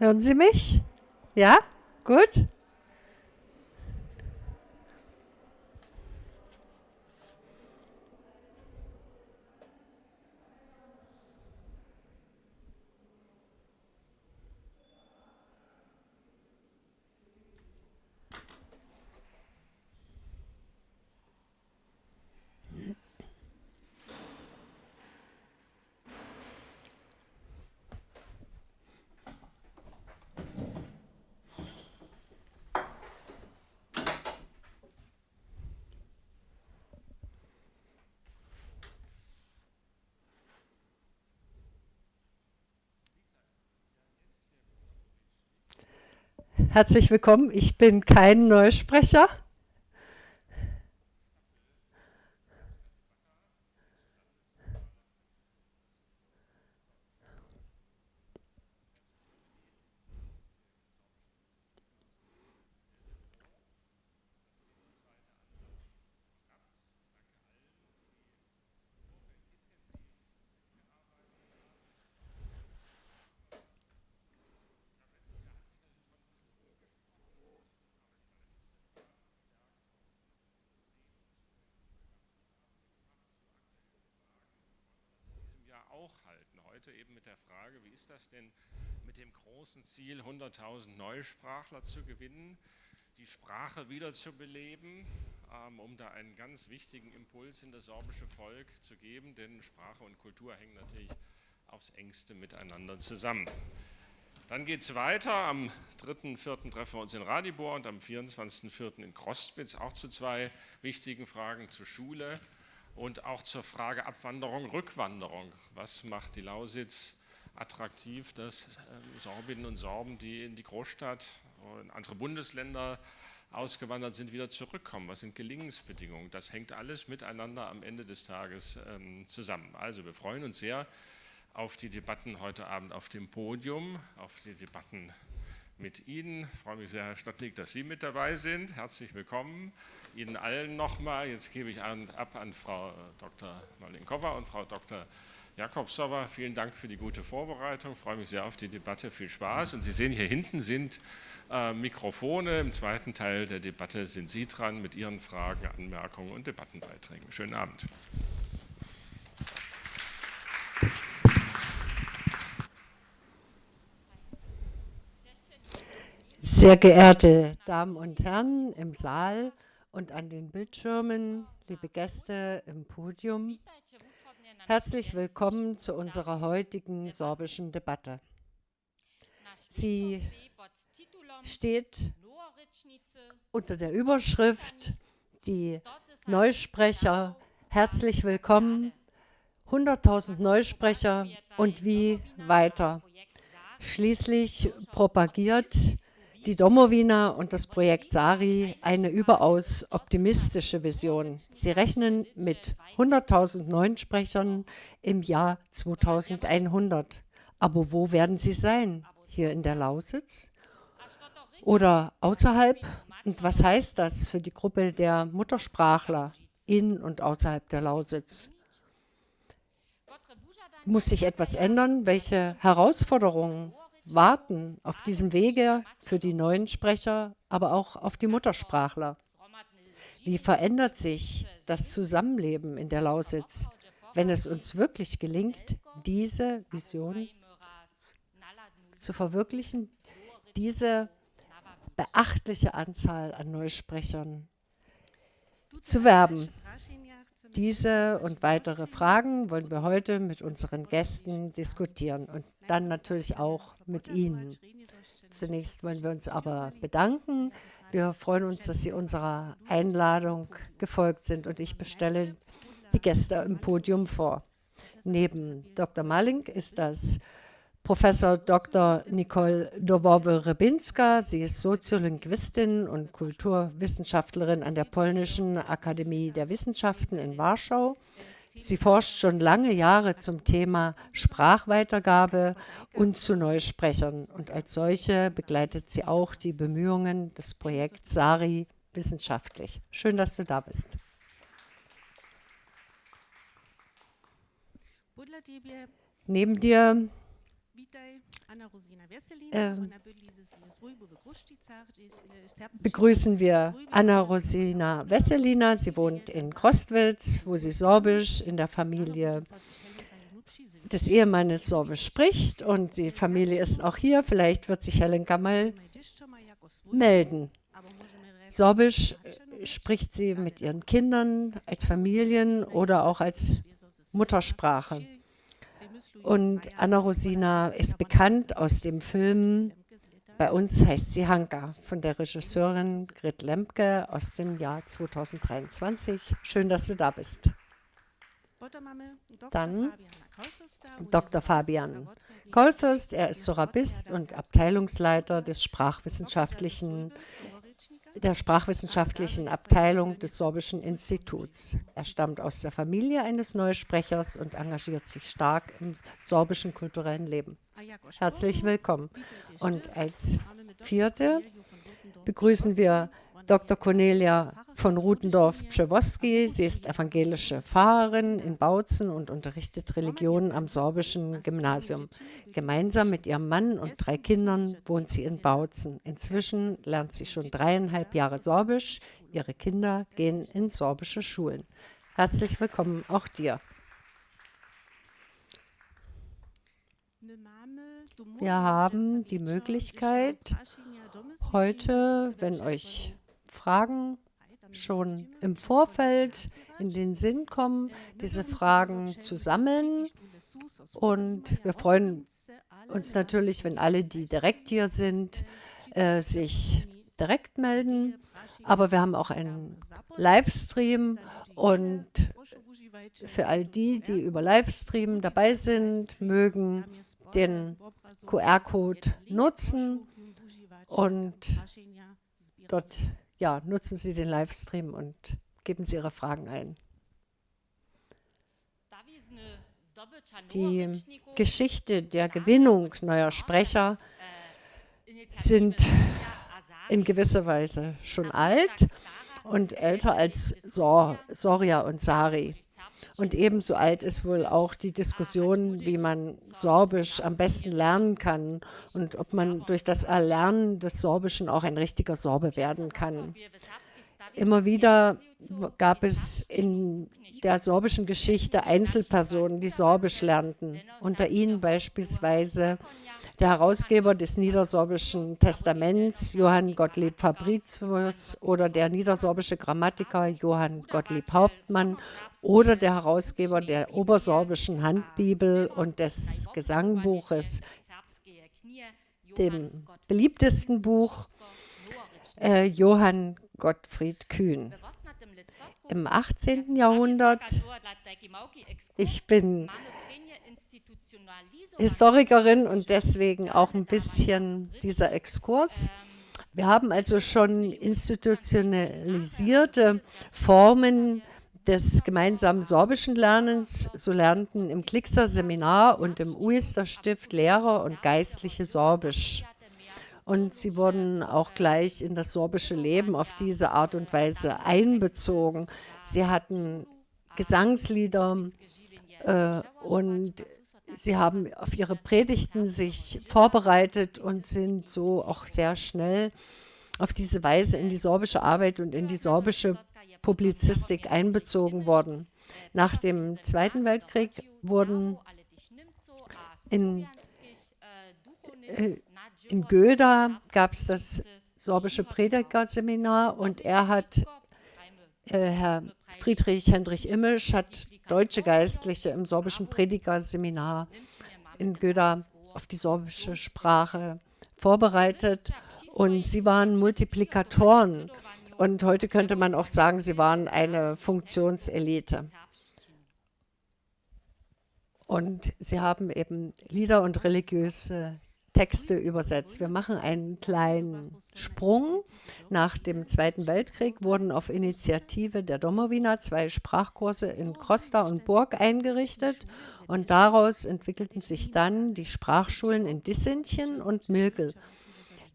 Hören Sie mich? Ja? Gut? Herzlich willkommen. Ich bin kein Neusprecher. Jahr auch halten. Heute eben mit der Frage, wie ist das denn mit dem großen Ziel, 100.000 Neusprachler zu gewinnen, die Sprache wiederzubeleben, um da einen ganz wichtigen Impuls in das sorbische Volk zu geben, denn Sprache und Kultur hängen natürlich aufs engste miteinander zusammen. Dann geht es weiter. Am 3.4. treffen wir uns in Radibor und am 24.4. in Krostwitz, auch zu zwei wichtigen Fragen zur Schule und auch zur Frage Abwanderung, Rückwanderung. Was macht die Lausitz attraktiv, dass Sorbinnen und Sorben, die in die Großstadt und in andere Bundesländer ausgewandert sind, wieder zurückkommen? Was sind Gelingensbedingungen? Das hängt alles miteinander am Ende des Tages zusammen. Also wir freuen uns sehr auf die Debatten heute Abend auf dem Podium, auf die Debatten mit Ihnen. Ich freue mich sehr, Herr Stadtnig, dass Sie mit dabei sind. Herzlich willkommen Ihnen allen nochmal. Jetzt gebe ich ab an Frau Dr. Malinkova und Frau Dr. Jakobsowa. Vielen Dank für die gute Vorbereitung. Ich freue mich sehr auf die Debatte. Viel Spaß. Und Sie sehen, hier hinten sind Mikrofone. Im zweiten Teil der Debatte sind Sie dran mit Ihren Fragen, Anmerkungen und Debattenbeiträgen. Schönen Abend. Sehr geehrte Damen und Herren im Saal und an den Bildschirmen, liebe Gäste im Podium, herzlich willkommen zu unserer heutigen sorbischen Debatte. Sie steht unter der Überschrift Die Neusprecher, herzlich willkommen, 100.000 Neusprecher und wie weiter. Schließlich propagiert die Domowina und das Projekt SARI eine überaus optimistische Vision. Sie rechnen mit 100.000 Neunsprechern im Jahr 2100. Aber wo werden sie sein? Hier in der Lausitz? Oder außerhalb? Und was heißt das für die Gruppe der Muttersprachler in und außerhalb der Lausitz? Muss sich etwas ändern? Welche Herausforderungen warten auf diesem Wege für die neuen Sprecher, aber auch auf die Muttersprachler? Wie verändert sich das Zusammenleben in der Lausitz, wenn es uns wirklich gelingt, diese Vision zu verwirklichen, diese beachtliche Anzahl an Neusprechern zu werben? Diese und weitere Fragen wollen wir heute mit unseren Gästen diskutieren und dann natürlich auch mit Ihnen. Zunächst wollen wir uns aber bedanken. Wir freuen uns, dass Sie unserer Einladung gefolgt sind und ich bestelle die Gäste im Podium vor. Neben Dr. Malink ist das Professor Dr. Nicole Dowowe-Rybinska. Sie ist Soziolinguistin und Kulturwissenschaftlerin an der Polnischen Akademie der Wissenschaften in Warschau. Sie forscht schon lange Jahre zum Thema Sprachweitergabe und zu Neusprechern. Und als solche begleitet sie auch die Bemühungen des Projekts SARI wissenschaftlich. Schön, dass du da bist. Neben dir begrüßen wir Anna-Rosina Wesselina. Sie wohnt in Krostwitz, wo sie Sorbisch in der Familie des Ehemannes Sorbisch spricht. Und die Familie ist auch hier. Vielleicht wird sich Helenka mal melden. Sorbisch spricht sie mit ihren Kindern als Familien oder auch als Muttersprache. Und Anna-Rosina ist bekannt aus dem Film, bei uns heißt sie Hanka, von der Regisseurin Grit Lemke aus dem Jahr 2023. Schön, dass du da bist. Dann Dr. Fabian Kolfürst, er ist Sorabist und Abteilungsleiter der sprachwissenschaftlichen Abteilung des Sorbischen Instituts. Er stammt aus der Familie eines Neusprechers und engagiert sich stark im sorbischen kulturellen Leben. Herzlich willkommen. Und als vierte begrüßen wir Dr. Cornelia von Rudendorff-Pschewoski. Sie ist evangelische Pfarrerin in Bautzen und unterrichtet Religion am sorbischen Gymnasium. Gemeinsam mit ihrem Mann und 3 Kindern wohnt sie in Bautzen. Inzwischen lernt sie schon 3,5 Jahre Sorbisch. Ihre Kinder gehen in sorbische Schulen. Herzlich willkommen auch dir. Wir haben die Möglichkeit, heute, wenn euch Fragen schon im Vorfeld in den Sinn kommen, diese Fragen zu sammeln. Und wir freuen uns natürlich, wenn alle, die direkt hier sind, sich direkt melden. Aber wir haben auch einen Livestream und für all die, die über Livestream dabei sind, mögen den QR-Code nutzen und dort nutzen Sie den Livestream und geben Sie Ihre Fragen ein. Die Geschichte der Gewinnung neuer Sprecher sind in gewisser Weise schon alt und älter als Soria und Sari. Und ebenso alt ist wohl auch die Diskussion, wie man Sorbisch am besten lernen kann und ob man durch das Erlernen des Sorbischen auch ein richtiger Sorbe werden kann. Immer wieder gab es in der sorbischen Geschichte Einzelpersonen, die Sorbisch lernten. Unter ihnen beispielsweise der Herausgeber des Niedersorbischen Testaments, Johann Gottlieb Fabricius, oder der niedersorbische Grammatiker Johann Gottlieb Hauptmann oder der Herausgeber der Obersorbischen Handbibel und des Gesangbuches, dem beliebtesten Buch, Johann Gottfried Kühn. Im 18. Jahrhundert, ich bin Historikerin und deswegen auch ein bisschen dieser Exkurs. Wir haben also schon institutionalisierte Formen des gemeinsamen sorbischen Lernens. So lernten im Klixer Seminar und im Uister Stift Lehrer und Geistliche Sorbisch. Und sie wurden auch gleich in das sorbische Leben auf diese Art und Weise einbezogen. Sie hatten Gesangslieder und sie haben auf ihre Predigten sich vorbereitet und sind so auch sehr schnell auf diese Weise in die sorbische Arbeit und in die sorbische Publizistik einbezogen worden. Nach dem Zweiten Weltkrieg wurden in Göda gab es das sorbische Predikerseminar und Herr Friedrich Hendrich Immisch hat deutsche Geistliche im sorbischen Predikerseminar in Göda auf die sorbische Sprache vorbereitet und sie waren Multiplikatoren und heute könnte man auch sagen, sie waren eine Funktionselite. Und sie haben eben Lieder und religiöse Texte übersetzt. Wir machen einen kleinen Sprung. Nach dem Zweiten Weltkrieg wurden auf Initiative der Domowina 2 Sprachkurse in Krosta und Burg eingerichtet und daraus entwickelten sich dann die Sprachschulen in Dissentchen und Milkel,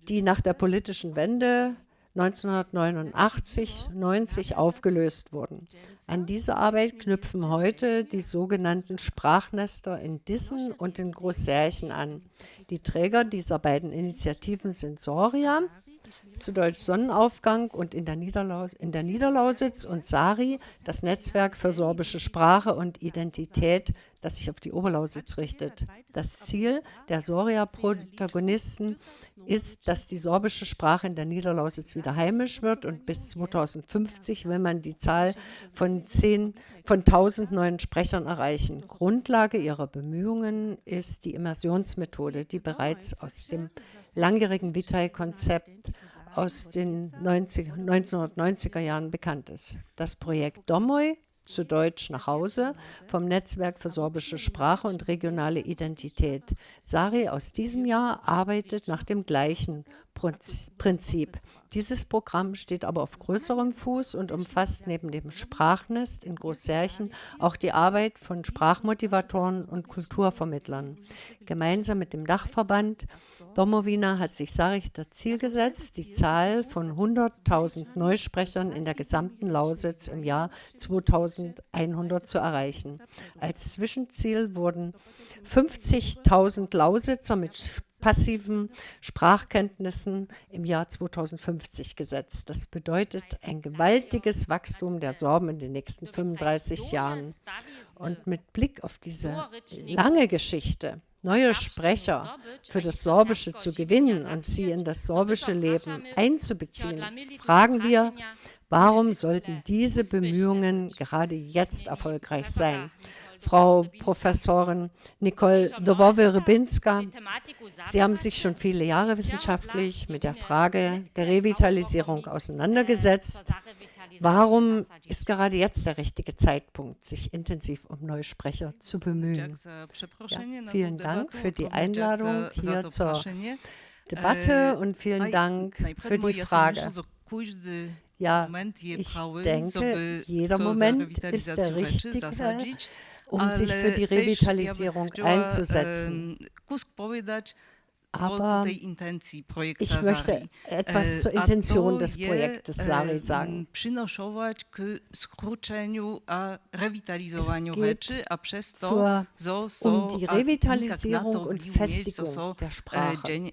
die nach der politischen Wende 1989, 90 aufgelöst wurden. An diese Arbeit knüpfen heute die sogenannten Sprachnester in Dissen und in Großsärchen an. Die Träger dieser beiden Initiativen sind Soria, zu Deutsch Sonnenaufgang, und in der Niederlausitz, und SARI, das Netzwerk für sorbische Sprache und Identität, das sich auf die Oberlausitz richtet. Das Ziel der Soria-Protagonisten ist, dass die sorbische Sprache in der Niederlausitz wieder heimisch wird, und bis 2050 will man die Zahl von 1000 neuen Sprechern erreichen. Grundlage ihrer Bemühungen ist die Immersionsmethode, die bereits aus dem langjährigen Vitai-Konzept aus den 1990er Jahren bekannt ist. Das Projekt Domoj, zu Deutsch nach Hause, vom Netzwerk für sorbische Sprache und regionale Identität. SARI aus diesem Jahr arbeitet nach dem gleichen Prinzip. Dieses Programm steht aber auf größerem Fuß und umfasst neben dem Sprachnest in Großsärchen auch die Arbeit von Sprachmotivatoren und Kulturvermittlern. Gemeinsam mit dem Dachverband Domowina hat sich SARI das Ziel gesetzt, die Zahl von 100.000 Neusprechern in der gesamten Lausitz im Jahr 2100 zu erreichen. Als Zwischenziel wurden 50.000 Lausitzer mit passiven Sprachkenntnissen im Jahr 2050 gesetzt. Das bedeutet ein gewaltiges Wachstum der Sorben in den nächsten 35 Jahren. Und mit Blick auf diese lange Geschichte, neue Sprecher für das Sorbische zu gewinnen und sie in das sorbische Leben einzubeziehen, fragen wir, warum sollten diese Bemühungen gerade jetzt erfolgreich sein? Frau Professorin Nicole Dowowy-Rybinska, Sie haben sich schon viele Jahre wissenschaftlich mit der Frage der Revitalisierung auseinandergesetzt. Warum ist gerade jetzt der richtige Zeitpunkt, sich intensiv um Neusprecher zu bemühen? Ja, vielen Dank für die Einladung hier zur Debatte und vielen Dank für die Frage. Ja, ich denke, jeder Moment ist der richtige, um sich für die Revitalisierung einzusetzen. Aber ich möchte etwas zur Intention des Projektes SARI sagen. Es geht um die Revitalisierung und Festigung der Sprache.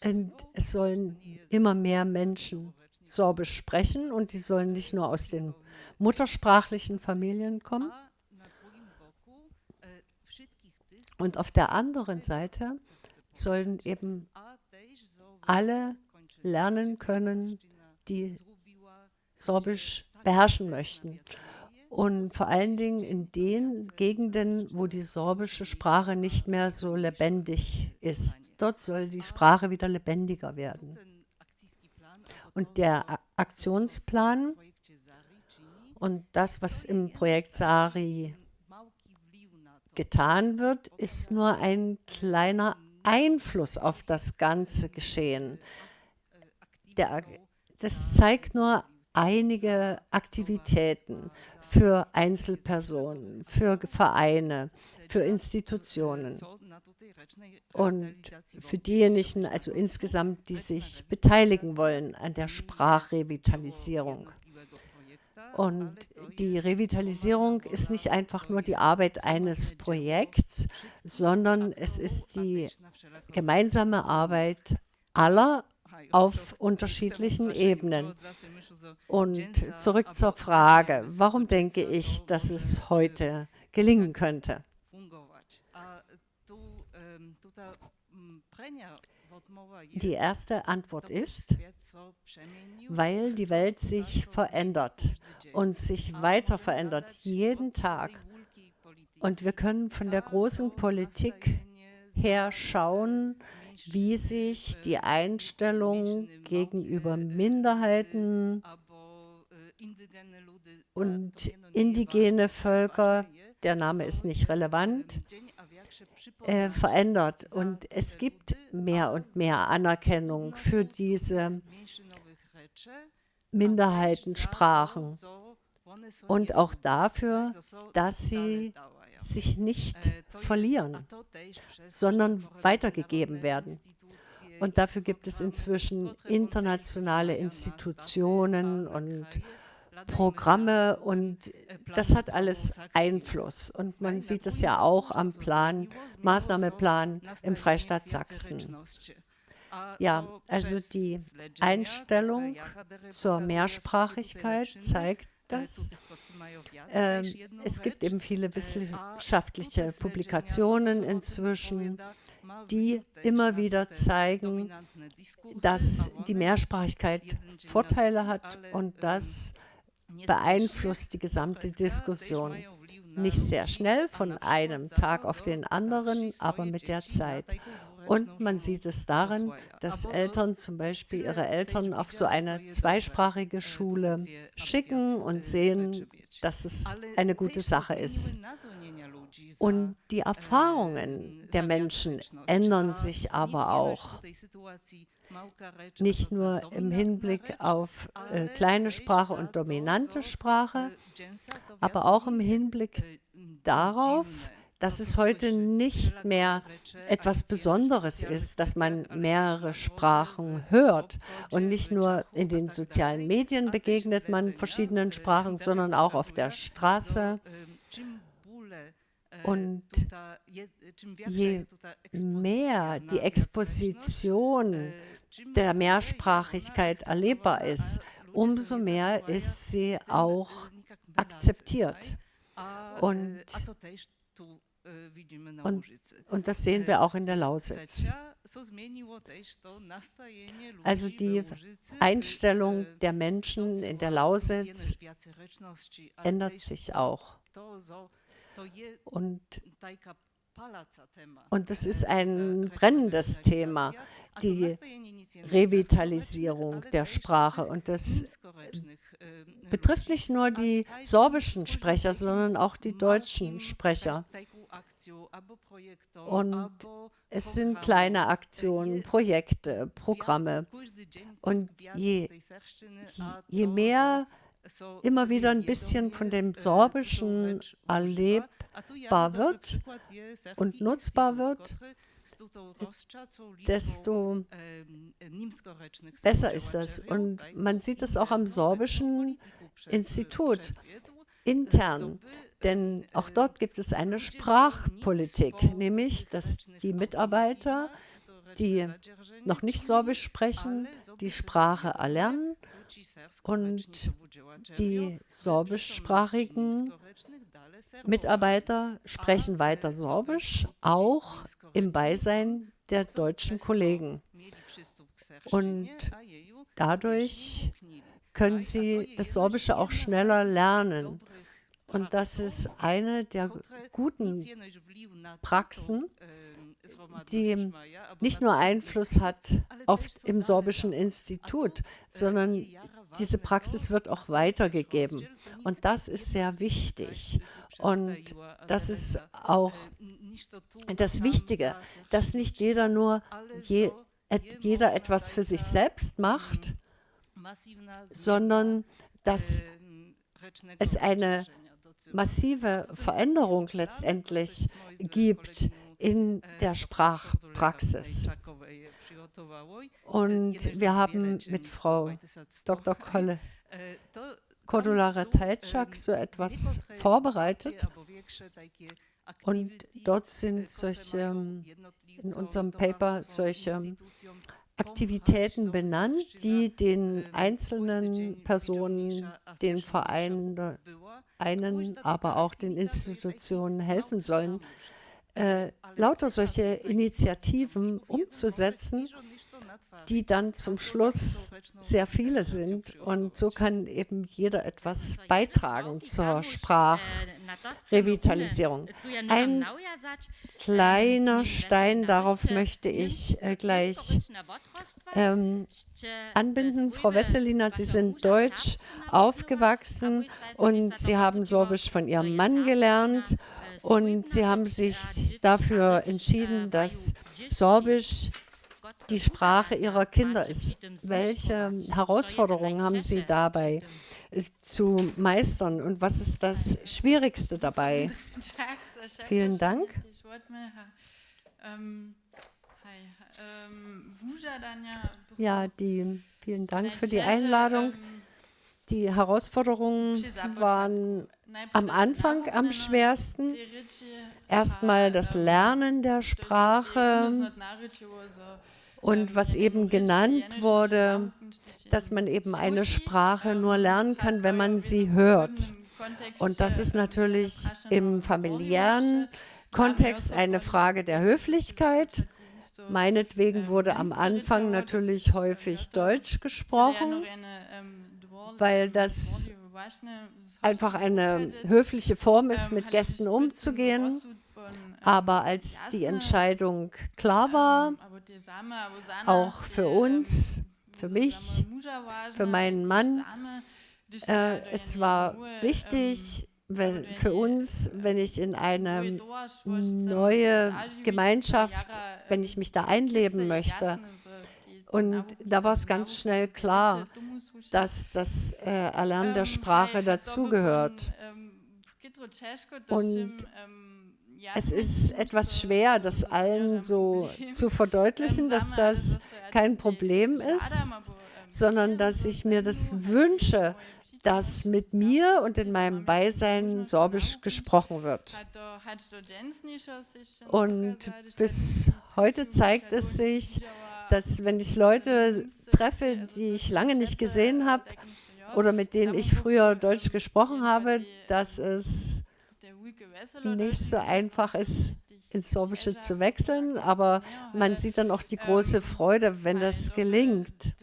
Und es sollen immer mehr Menschen Sorbisch sprechen, und die sollen nicht nur aus den muttersprachlichen Familien kommen. Und auf der anderen Seite sollen eben alle lernen können, die Sorbisch beherrschen möchten. Und vor allen Dingen in den Gegenden, wo die sorbische Sprache nicht mehr so lebendig ist. Dort soll die Sprache wieder lebendiger werden. Und der Aktionsplan und das, was im Projekt SARI getan wird, ist nur ein kleiner Einfluss auf das ganze Geschehen. Das zeigt nur einige Aktivitäten für Einzelpersonen, für Vereine, für Institutionen und für diejenigen, also insgesamt, die sich beteiligen wollen an der Sprachrevitalisierung. Und die Revitalisierung ist nicht einfach nur die Arbeit eines Projekts, sondern es ist die gemeinsame Arbeit aller auf unterschiedlichen Ebenen. Und zurück zur Frage, warum denke ich, dass es heute gelingen könnte? Die erste Antwort ist, weil die Welt sich verändert und sich weiter verändert, jeden Tag. Und wir können von der großen Politik her schauen, wie sich die Einstellung gegenüber Minderheiten und indigene Völker, der Name ist nicht relevant, verändert. Und es gibt mehr und mehr Anerkennung für diese Minderheitensprachen und auch dafür, dass sie sich nicht verlieren, sondern weitergegeben werden. Und dafür gibt es inzwischen internationale Institutionen und Programme und das hat alles Einfluss. Und man sieht es ja auch am Maßnahmeplan im Freistaat Sachsen. Ja, also die Einstellung zur Mehrsprachigkeit zeigt das. Es gibt eben viele wissenschaftliche Publikationen inzwischen, die immer wieder zeigen, dass die Mehrsprachigkeit Vorteile hat und das beeinflusst die gesamte Diskussion. Nicht sehr schnell von einem Tag auf den anderen, aber mit der Zeit. Und man sieht es darin, dass Eltern zum Beispiel ihre Eltern auf so eine zweisprachige Schule schicken und sehen, dass es eine gute Sache ist. Und die Erfahrungen der Menschen ändern sich aber auch. Nicht nur im Hinblick auf kleine Sprache und dominante Sprache, aber auch im Hinblick darauf, dass es heute nicht mehr etwas Besonderes ist, dass man mehrere Sprachen hört. Und nicht nur in den sozialen Medien begegnet man verschiedenen Sprachen, sondern auch auf der Straße. Und je mehr die Exposition der Mehrsprachigkeit erlebbar ist, umso mehr ist sie auch akzeptiert. Und das sehen wir auch in der Lausitz. Also die Einstellung der Menschen in der Lausitz ändert sich auch. Und das ist ein brennendes Thema, die Revitalisierung der Sprache. Und das betrifft nicht nur die sorbischen Sprecher, sondern auch die deutschen Sprecher. Und es sind kleine Aktionen, Projekte, Programme. Und je mehr immer wieder ein bisschen von dem Sorbischen erlebbar wird und nutzbar wird, desto besser ist das. Und man sieht es auch am Sorbischen Institut intern, denn auch dort gibt es eine Sprachpolitik, nämlich, dass die Mitarbeiter, die noch nicht Sorbisch sprechen, die Sprache erlernen und die sorbischsprachigen Mitarbeiter sprechen weiter Sorbisch, auch im Beisein der deutschen Kollegen. Und dadurch können sie das Sorbische auch schneller lernen. Und das ist eine der guten Praxen, die nicht nur Einfluss hat im Sorbischen Institut, sondern diese Praxis wird auch weitergegeben. Und das ist sehr wichtig. Und das ist auch das Wichtige, dass nicht jeder etwas für sich selbst macht, sondern dass es eine massive Veränderung letztendlich gibt in der Sprachpraxis. Und wir haben mit Frau Dr. Cordula-Ratajczak so etwas vorbereitet. Und dort sind in unserem Paper solche Aktivitäten benannt, die den einzelnen Personen, den Vereinen, aber auch den Institutionen helfen sollen, lauter solche Initiativen umzusetzen, die dann zum Schluss sehr viele sind. Und so kann eben jeder etwas beitragen zur Sprachrevitalisierung. Ein kleiner Stein, darauf möchte ich gleich anbinden. Frau Wesselina, Sie sind deutsch aufgewachsen und Sie haben Sorbisch von Ihrem Mann gelernt. Und Sie haben sich dafür entschieden, dass Sorbisch die Sprache Ihrer Kinder ist. Welche Herausforderungen haben Sie dabei zu meistern und was ist das Schwierigste dabei? Vielen Dank. Ja, vielen Dank für die Einladung. Die Herausforderungen waren am Anfang am schwersten. Erstmal das Lernen der Sprache und was eben genannt wurde, dass man eben eine Sprache nur lernen kann, wenn man sie hört. Und das ist natürlich im familiären Kontext eine Frage der Höflichkeit. Meinetwegen wurde am Anfang natürlich häufig Deutsch gesprochen, weil das einfach eine höfliche Form ist, mit Gästen umzugehen. Aber als die Entscheidung klar war, auch für uns, für mich, für meinen Mann, es war wichtig für uns, wenn ich in eine neue Gemeinschaft, wenn ich mich da einleben möchte. Und da war es ganz schnell klar, dass das Erlernen der Sprache dazugehört. Und es ist etwas schwer, das allen so zu verdeutlichen, dass das kein Problem ist, sondern dass ich mir das wünsche, dass mit mir und in meinem Beisein Sorbisch gesprochen wird. Und bis heute zeigt es sich, dass wenn ich Leute treffe, die ich lange nicht gesehen habe oder mit denen ich früher Deutsch gesprochen habe, dass es nicht so einfach ist, ins Sorbische zu wechseln, aber man sieht dann auch die große Freude, wenn das gelingt.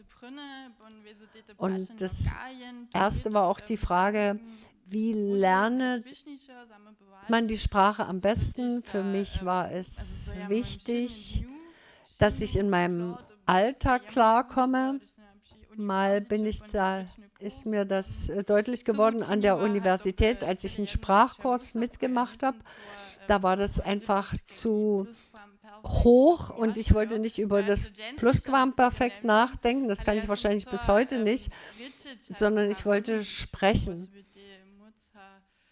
Und das erste war auch die Frage, wie lernt man die Sprache am besten? Für mich war es wichtig, dass ich in meinem Alltag klarkomme. Mal ist mir das deutlich geworden an der Universität, als ich einen Sprachkurs mitgemacht habe. Da war das einfach zu hoch und ich wollte nicht über das Plusquamperfekt nachdenken, das kann ich wahrscheinlich bis heute nicht, sondern ich wollte sprechen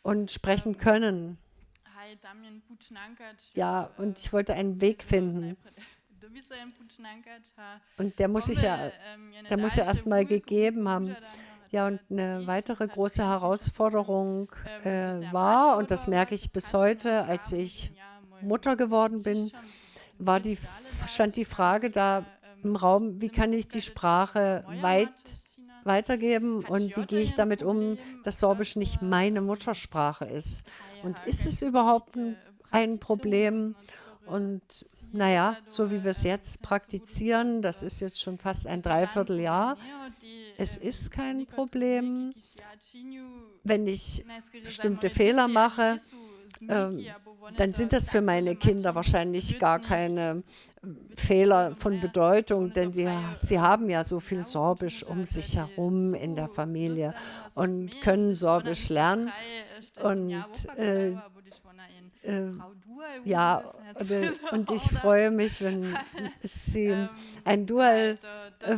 und sprechen können. Ja, und ich wollte einen Weg finden. Und der muss ja erst mal gegeben haben. Ja, und eine weitere große Herausforderung war, und das merke ich bis heute, als ich Mutter geworden bin, stand die Frage da im Raum, wie kann ich die Sprache weitergeben und wie gehe ich damit um, dass Sorbisch nicht meine Muttersprache ist. Und ist es überhaupt ein Problem? Und naja, so wie wir es jetzt praktizieren, das ist jetzt schon fast ein Dreivierteljahr, es ist kein Problem. Wenn ich bestimmte Fehler mache, dann sind das für meine Kinder wahrscheinlich gar keine Fehler von Bedeutung, denn sie haben ja so viel Sorbisch um sich herum in der Familie und können Sorbisch lernen. Und ja, und ich freue mich, wenn sie ein Dual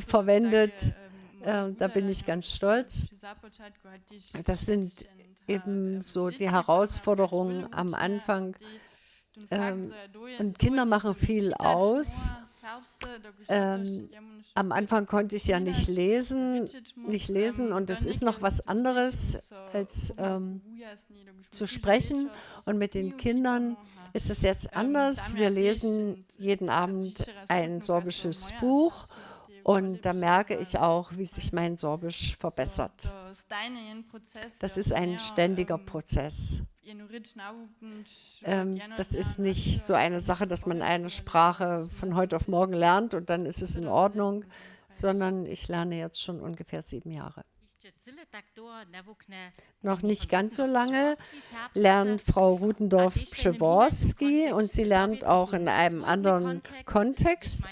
verwendet. Da bin ich ganz stolz. Das sind eben so die Herausforderungen am Anfang. Und Kinder machen viel aus. Am Anfang konnte ich ja nicht lesen und es ist noch was anderes als zu sprechen. Und mit den Kindern ist es jetzt anders. Wir lesen jeden Abend ein sorbisches Buch. Und da merke ich auch, wie sich mein Sorbisch verbessert. Das ist ein ständiger Prozess. Das ist nicht so eine Sache, dass man eine Sprache von heute auf morgen lernt und dann ist es in Ordnung, sondern ich lerne jetzt schon ungefähr 7 Jahre. Noch nicht ganz so lange lernt Frau Rudendorff-Przeworski und sie lernt auch in einem anderen Kontext.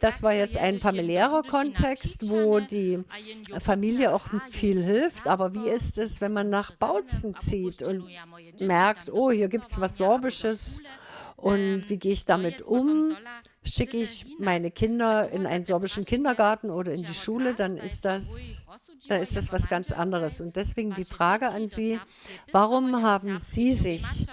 Das war jetzt ein familiärer Kontext, wo die Familie auch viel hilft. Aber wie ist es, wenn man nach Bautzen zieht und merkt, oh, hier gibt es was Sorbisches und wie gehe ich damit um? Schicke ich meine Kinder in einen sorbischen Kindergarten oder in die Schule, dann ist das dann ist das was ganz anderes. Und deswegen die Frage an Sie, warum haben Sie sich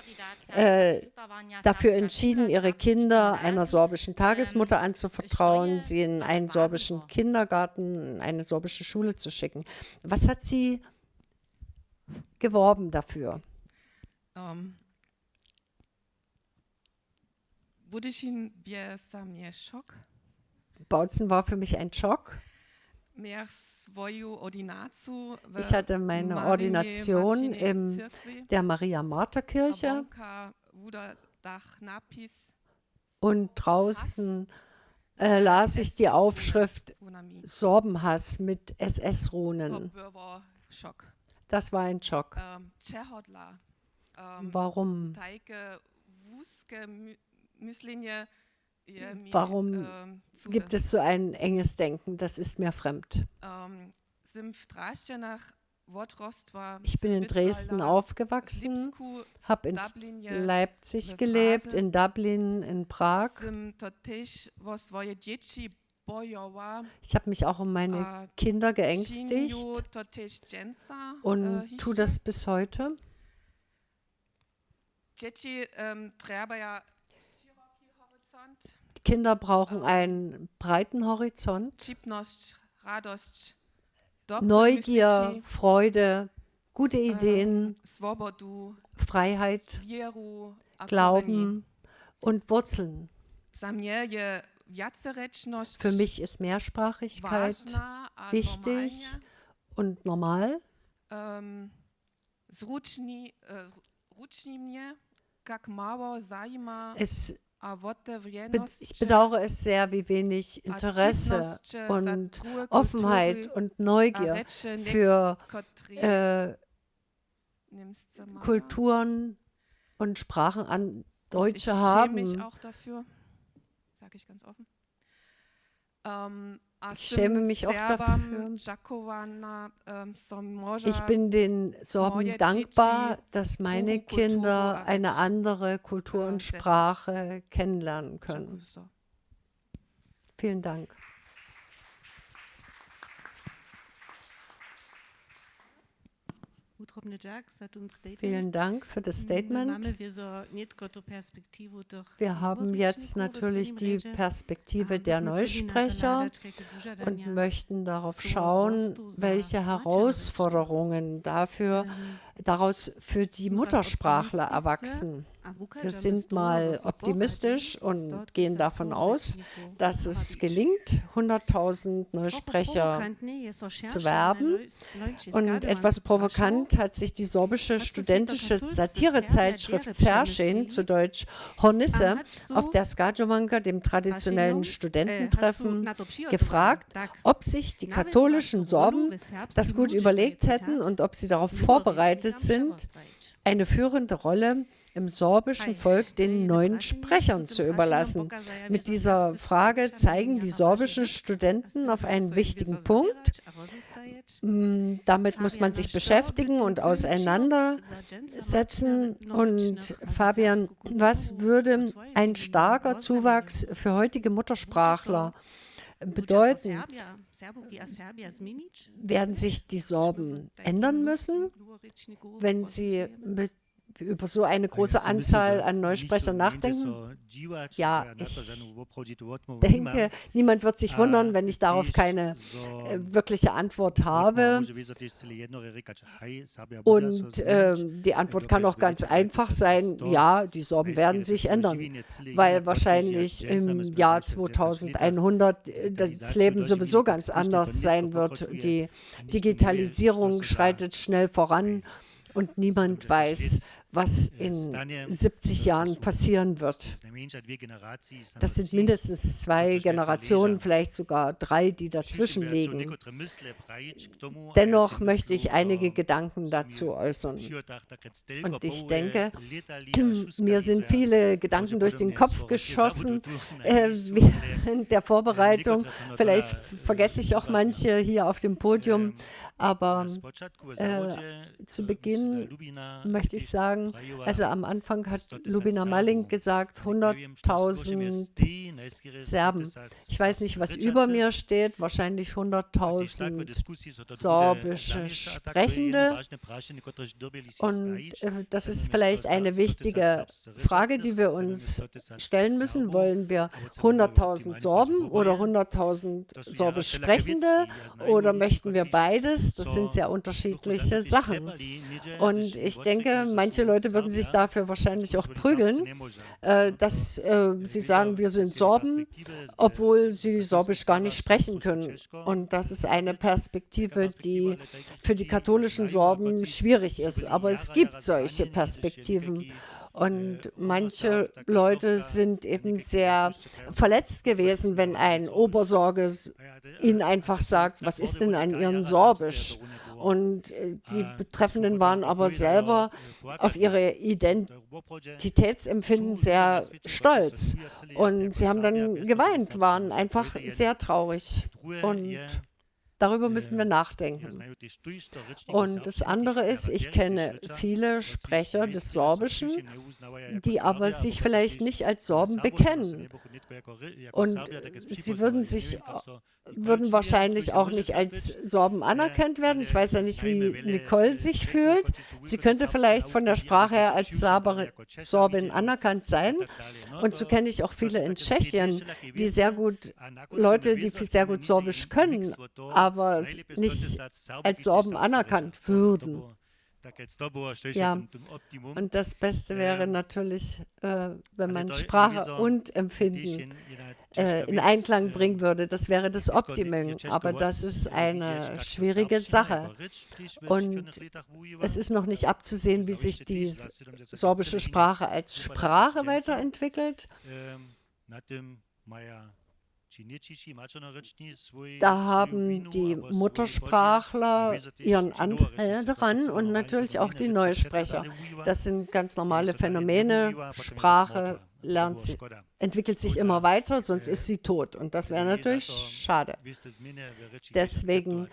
dafür entschieden, Ihre Kinder einer sorbischen Tagesmutter anzuvertrauen, sie in einen sorbischen Kindergarten, in eine sorbische Schule zu schicken? Was hat Sie geworben dafür? Bautzen war für mich ein Schock. Ich hatte meine Ordination in der Maria-Martha-Kirche und draußen las ich die Aufschrift Sorbenhass mit SS-Runen. Das war ein Schock. Warum? Warum gibt es so ein enges Denken? Das ist mir fremd. Ich bin in Dresden aufgewachsen, habe in Leipzig gelebt, in Dublin, in Prag. Ich habe mich auch um meine Kinder geängstigt und tue das bis heute. Kinder brauchen einen breiten Horizont, Neugier, Freude, gute Ideen, Freiheit, Glauben und Wurzeln. Für mich ist Mehrsprachigkeit wichtig und normal. Ich bedauere es sehr, wie wenig Interesse und Offenheit und Neugier für Kulturen und Sprachen an Deutsche haben. Ich schäme mich auch dafür. Ich bin den Sorben dankbar, dass meine Kinder eine andere Kultur und Sprache kennenlernen können. Vielen Dank. Vielen Dank für das Statement. Wir haben jetzt natürlich die Perspektive der Neusprecher und möchten darauf schauen, welche Herausforderungen daraus für die Muttersprachler erwachsen. Wir sind mal optimistisch und gehen davon aus, dass es gelingt, 100.000 Neusprecher zu werben. Und etwas provokant hat sich die sorbische studentische Satirezeitschrift Zerschin, zu Deutsch Hornisse, auf der Skajowanka, dem traditionellen Studententreffen, gefragt, ob sich die katholischen Sorben das gut überlegt hätten und ob sie darauf vorbereitet sind, eine führende Rolle im sorbischen Volk den neuen Sprechern zu überlassen. Mit dieser Frage zeigen die sorbischen Studenten auf einen wichtigen Punkt. Damit muss man sich beschäftigen und auseinandersetzen. Und Fabian, was würde ein starker Zuwachs für heutige Muttersprachler bedeuten? Werden sich die Sorben ändern müssen, wenn sie über so eine große Anzahl an Neusprechern nachdenken? Ja, ich denke, niemand wird sich wundern, wenn ich darauf keine wirkliche Antwort habe. Und die Antwort kann auch ganz einfach sein, ja, die Sorben werden sich ändern, weil wahrscheinlich im Jahr 2100 das Leben sowieso ganz anders sein wird. Die Digitalisierung schreitet schnell voran und niemand weiß, was in 70 Jahren passieren wird. Das sind mindestens 2 Generationen, vielleicht sogar 3, die dazwischen liegen. Dennoch möchte ich einige Gedanken dazu äußern. Und ich denke, mir sind viele Gedanken durch den Kopf geschossen während der Vorbereitung. Vielleicht vergesse ich auch manche hier auf dem Podium. Aber zu Beginn möchte ich sagen, sagen, also am Anfang hat Lubina Malling gesagt, 100.000 Serben. Ich weiß nicht, was über mir steht, wahrscheinlich 100.000 sorbische Sprechende. Und das ist vielleicht eine wichtige Frage, die wir uns stellen müssen. Wollen wir 100.000 Sorben oder 100.000 Sorbisch Sprechende oder möchten wir beides? Das sind sehr unterschiedliche Sachen. Und ich denke, manche Leute würden sich dafür wahrscheinlich auch prügeln, dass sie sagen, wir sind Sorben, obwohl sie Sorbisch gar nicht sprechen können. Und das ist eine Perspektive, die für die katholischen Sorben schwierig ist. Aber es gibt solche Perspektiven. Und manche Leute sind eben sehr verletzt gewesen, wenn ein Obersorge ihnen einfach sagt, was ist denn an ihrem Sorbisch? Und die Betreffenden waren aber selber auf ihre Identitätsempfinden sehr stolz. Und sie haben dann geweint, waren einfach sehr traurig. Und darüber müssen wir nachdenken. Und das andere ist, ich kenne viele Sprecher des Sorbischen, die aber sich vielleicht nicht als Sorben bekennen. Und sie würden wahrscheinlich auch nicht als Sorben anerkannt werden. Ich weiß ja nicht, wie Nicole sich fühlt. Sie könnte vielleicht von der Sprache her als Sorbin anerkannt sein. Und so kenne ich auch viele in Tschechien, die sehr gut Sorbisch können, aber nicht als Sorben anerkannt würden. Ja, und das Beste wäre natürlich, wenn man Sprache und Empfinden in Einklang bringen würde. Das wäre das Optimum, aber das ist eine schwierige Sache. Und es ist noch nicht abzusehen, wie sich die sorbische Sprache als Sprache weiterentwickelt. Da haben die Muttersprachler ihren Anteil daran und natürlich auch die Neusprecher. Das sind ganz normale Phänomene. Sprache entwickelt sich immer weiter, sonst ist sie tot. Und das wäre natürlich schade. Deswegen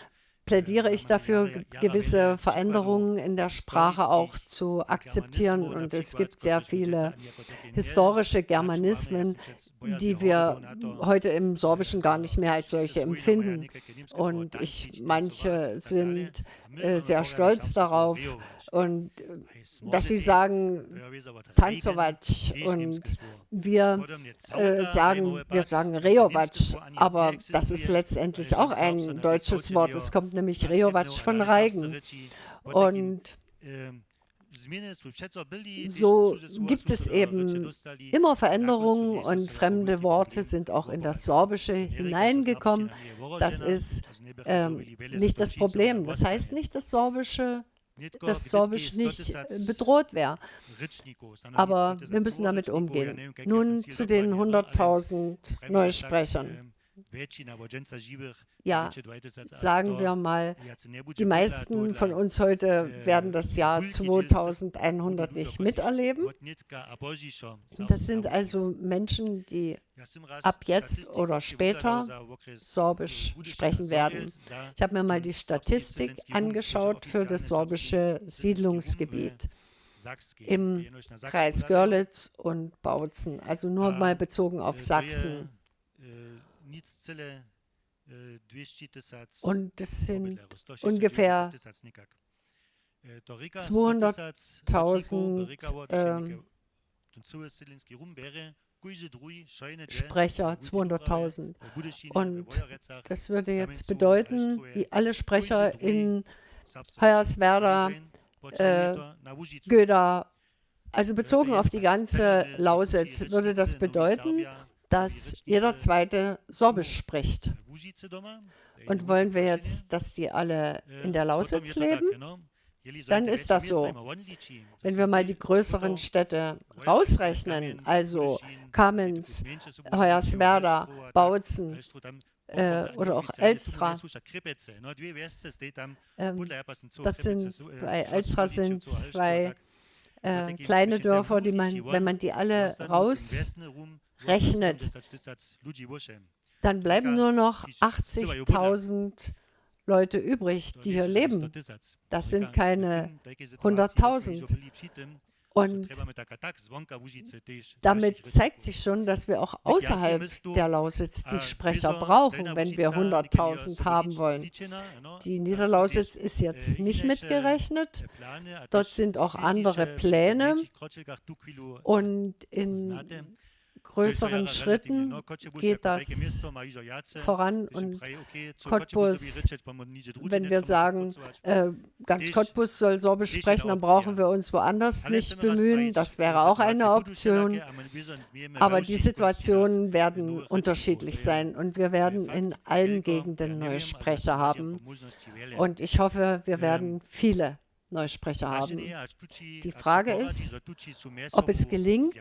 plädiere ich dafür, gewisse Veränderungen in der Sprache auch zu akzeptieren. Und es gibt sehr viele historische Germanismen, die wir heute im Sorbischen gar nicht mehr als solche empfinden. Und manche sind sehr stolz darauf, und dass sie sagen Tanzovac und wir sagen Reovac, aber das ist letztendlich auch ein deutsches Wort. Es kommt nämlich Reovac von Reigen. Und so gibt es eben immer Veränderungen und fremde Worte sind auch in das Sorbische hineingekommen. Das ist nicht das Problem. Das heißt nicht, dass Sorbisch nicht bedroht wäre. Aber wir müssen damit umgehen. Nun zu den 100.000 Neusprechern. Ja, sagen wir mal, die meisten von uns heute werden das Jahr 2100 nicht miterleben. Das sind also Menschen, die ab jetzt oder später Sorbisch sprechen werden. Ich habe mir mal die Statistik angeschaut für das sorbische Siedlungsgebiet im Kreis Görlitz und Bautzen, also nur mal bezogen auf Sachsen. Und es sind ungefähr 200.000 Sprecher, 200.000. Und das würde jetzt bedeuten, wie alle Sprecher in Hoyerswerda, Göda, also bezogen auf die ganze Lausitz, würde das bedeuten, dass jeder Zweite Sorbisch spricht. Und wollen wir jetzt, dass die alle in der Lausitz leben? Dann ist das so. Wenn wir mal die größeren Städte rausrechnen, also Kamenz, Hoyerswerda, Bautzen oder auch Elstra, bei Elstra sind zwei kleine Dörfer, die wenn man die alle rausrechnet, dann bleiben nur noch 80.000 Leute übrig, die hier leben. Das sind keine 100.000. Und damit zeigt sich schon, dass wir auch außerhalb der Lausitz die Sprecher brauchen, wenn wir 100.000 haben wollen. Die Niederlausitz ist jetzt nicht mitgerechnet. Dort sind auch andere Pläne und in größeren Schritten geht das voran. Und Cottbus, wenn wir sagen, ganz Cottbus soll Sorbisch sprechen, dann brauchen wir uns woanders nicht bemühen. Das wäre auch eine Option. Aber die Situationen werden unterschiedlich sein und wir werden in allen Gegenden neue Sprecher haben. Und ich hoffe, wir werden viele Neusprecher haben. Die Frage ist, ob es gelingt,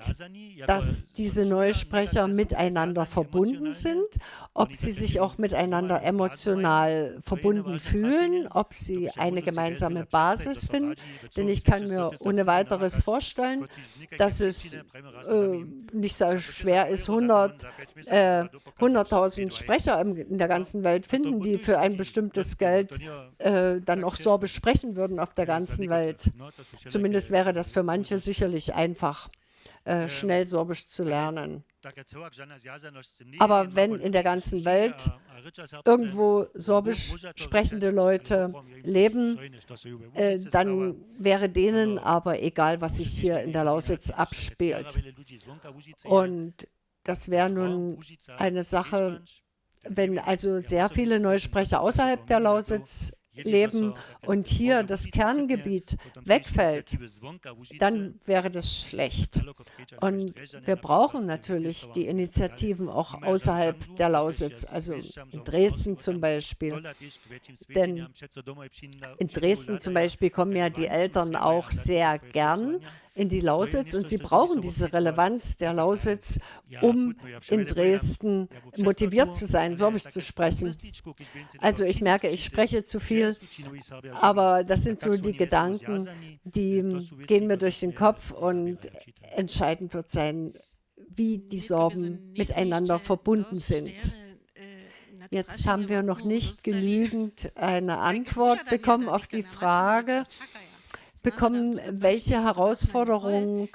dass diese Neusprecher miteinander verbunden sind, ob sie sich auch miteinander emotional verbunden fühlen, ob sie eine gemeinsame Basis finden. Denn ich kann mir ohne weiteres vorstellen, dass es nicht so schwer ist, 100.000 Sprecher in der ganzen Welt finden, die für ein bestimmtes Geld dann auch Sorbisch sprechen würden auf der ganzen Welt. Zumindest wäre das für manche sicherlich einfach, schnell Sorbisch zu lernen. Aber wenn in der ganzen Welt irgendwo Sorbisch sprechende Leute leben, dann wäre denen aber egal, was sich hier in der Lausitz abspielt. Und das wäre nun eine Sache, wenn also sehr viele Neusprecher außerhalb der Lausitz leben und hier das Kerngebiet wegfällt, dann wäre das schlecht. Und wir brauchen natürlich die Initiativen auch außerhalb der Lausitz, also in Dresden zum Beispiel. Denn in Dresden zum Beispiel kommen ja die Eltern auch sehr gern in die Lausitz und sie brauchen diese Relevanz der Lausitz, um in Dresden motiviert zu sein, Sorbisch zu sprechen. Also ich merke, ich spreche zu viel, aber das sind so die Gedanken, die gehen mir durch den Kopf und entscheidend wird sein, wie die Sorben miteinander verbunden sind. Jetzt haben wir noch nicht genügend eine Antwort bekommen auf die Frage, welche Herausforderung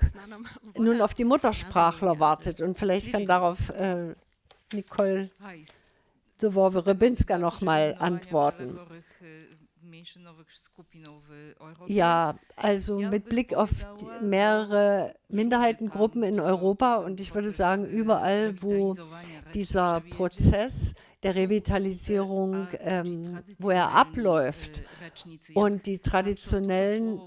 nun auf die Muttersprachler wartet. Und vielleicht kann darauf Nicole Dwory-Rybinska noch mal antworten. Ja, also mit Blick auf mehrere Minderheitengruppen in Europa und ich würde sagen, überall, wo dieser Prozess der Revitalisierung, wo er abläuft und die traditionellen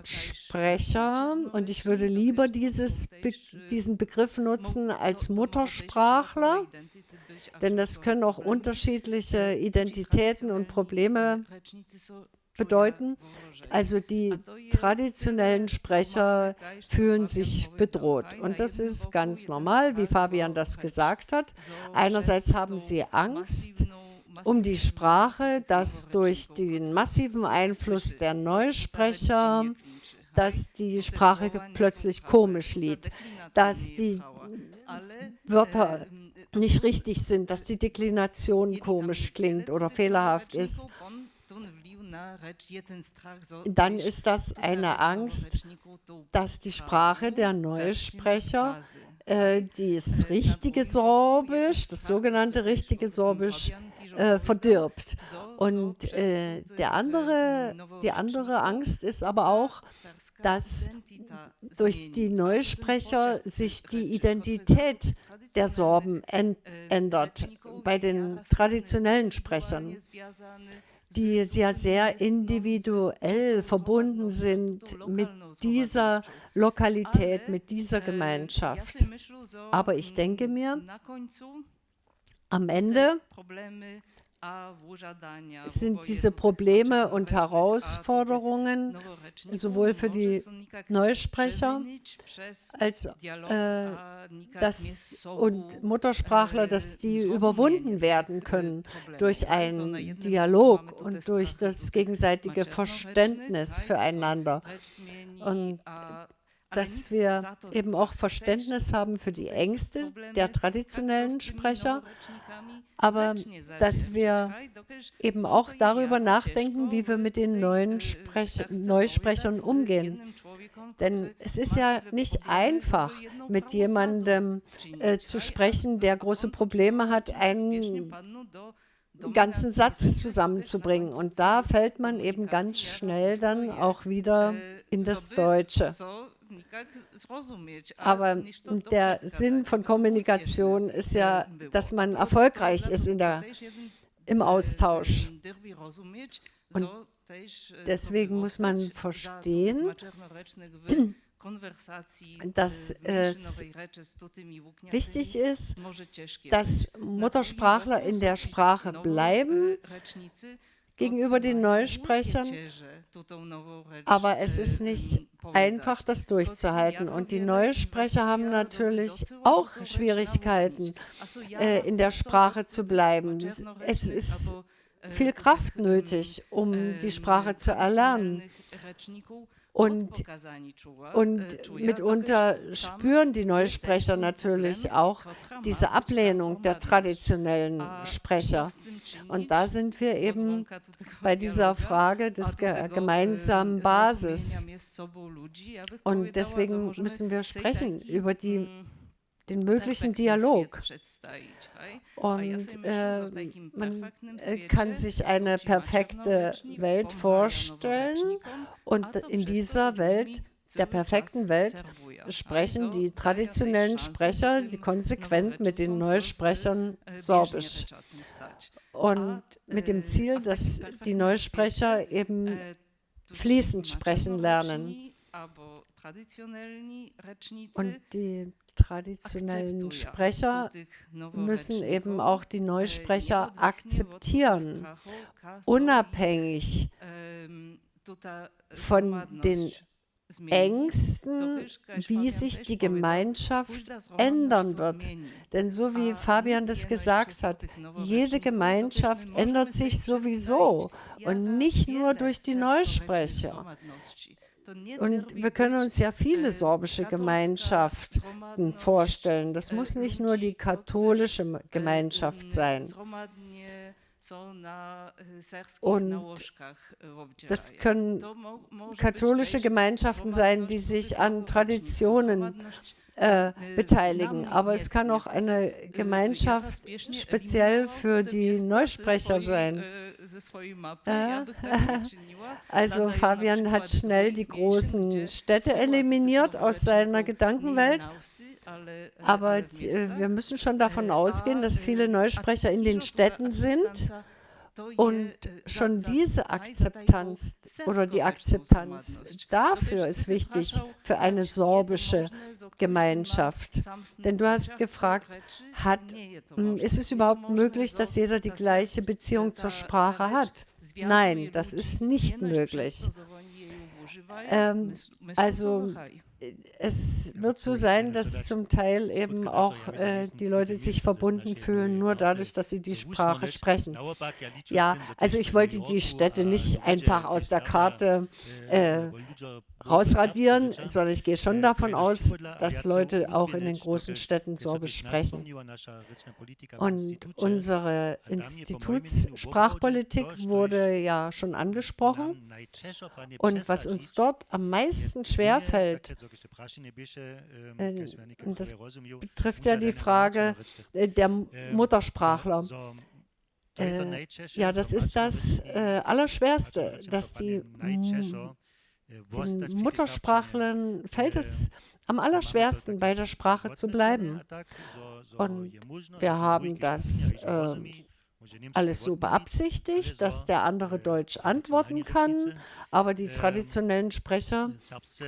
Sprecher, und ich würde lieber diesen Begriff nutzen als Muttersprachler, denn das können auch unterschiedliche Identitäten und Probleme bedeuten. Also die traditionellen Sprecher fühlen sich bedroht. Und das ist ganz normal, wie Fabian das gesagt hat. Einerseits haben sie Angst um die Sprache, dass durch den massiven Einfluss der Neusprecher, dass die Sprache plötzlich komisch liegt, dass die Wörter nicht richtig sind, dass die Deklination komisch klingt oder fehlerhaft ist. Dann ist das eine Angst, dass die Sprache der Neusprecher das richtige Sorbisch, das sogenannte richtige Sorbisch, verdirbt. Und die andere Angst ist aber auch, dass durch die Neusprecher sich die Identität der Sorben ändert bei den traditionellen Sprechern, die ja sehr individuell verbunden sind mit dieser Lokalität, mit dieser Gemeinschaft. Aber ich denke mir, am Ende sind diese Probleme und Herausforderungen sowohl für die Neusprecher als und Muttersprachler, dass die überwunden werden können durch einen Dialog und durch das gegenseitige Verständnis füreinander. Und dass wir eben auch Verständnis haben für die Ängste der traditionellen Sprecher, aber dass wir eben auch darüber nachdenken, wie wir mit den Neusprechern umgehen. Denn es ist ja nicht einfach, mit jemandem zu sprechen, der große Probleme hat, einen ganzen Satz zusammenzubringen. Und da fällt man eben ganz schnell dann auch wieder in das Deutsche. Aber der Sinn von Kommunikation ist ja, dass man erfolgreich ist im Austausch. Und deswegen muss man verstehen, dass es wichtig ist, dass Muttersprachler in der Sprache bleiben gegenüber den Neusprechern, aber es ist nicht einfach, das durchzuhalten. Und die Neusprecher haben natürlich auch Schwierigkeiten, in der Sprache zu bleiben. Es ist viel Kraft nötig, um die Sprache zu erlernen. Und mitunter spüren die Neusprecher natürlich auch diese Ablehnung der traditionellen Sprecher. Und da sind wir eben bei dieser Frage des gemeinsamen Basis. Und deswegen müssen wir sprechen über den möglichen Dialog. Und man kann sich eine perfekte Welt vorstellen und in dieser Welt, der perfekten Welt, sprechen die traditionellen Sprecher, die konsequent mit den Neusprechern Sorbisch. Und mit dem Ziel, dass die Neusprecher eben fließend sprechen lernen. Und die traditionellen Sprecher müssen eben auch die Neusprecher akzeptieren, unabhängig von den Ängsten, wie sich die Gemeinschaft ändern wird. Denn so wie Fabian das gesagt hat, jede Gemeinschaft ändert sich sowieso und nicht nur durch die Neusprecher. Und wir können uns ja viele sorbische Gemeinschaften vorstellen. Das muss nicht nur die katholische Gemeinschaft sein. Und das können katholische Gemeinschaften sein, die sich an Traditionen beteiligen. Aber es kann auch eine Gemeinschaft speziell für die Neusprecher sein. Also Fabian hat schnell die großen Städte eliminiert aus seiner Gedankenwelt. Aber wir müssen schon davon ausgehen, dass viele Neusprecher in den Städten sind. Und schon diese Akzeptanz oder die Akzeptanz dafür ist wichtig für eine sorbische Gemeinschaft. Denn du hast gefragt, ist es überhaupt möglich, dass jeder die gleiche Beziehung zur Sprache hat? Nein, das ist nicht möglich. Also es wird so sein, dass zum Teil eben auch die Leute sich verbunden fühlen, nur dadurch, dass sie die Sprache sprechen. Ja, also ich wollte die Städte nicht einfach aus der Karte rausradieren, sondern ich gehe schon davon aus, dass Leute auch in den großen Städten Sorbisch sprechen. Und unsere Institutssprachpolitik wurde ja schon angesprochen. Und was uns dort am meisten schwerfällt, und das betrifft ja die Frage der Muttersprachler. Ja, das ist das Allerschwerste, dass den Muttersprachlern fällt es am allerschwersten, bei der Sprache zu bleiben. Und wir haben das alles so beabsichtigt, dass der andere Deutsch antworten kann, aber die traditionellen Sprecher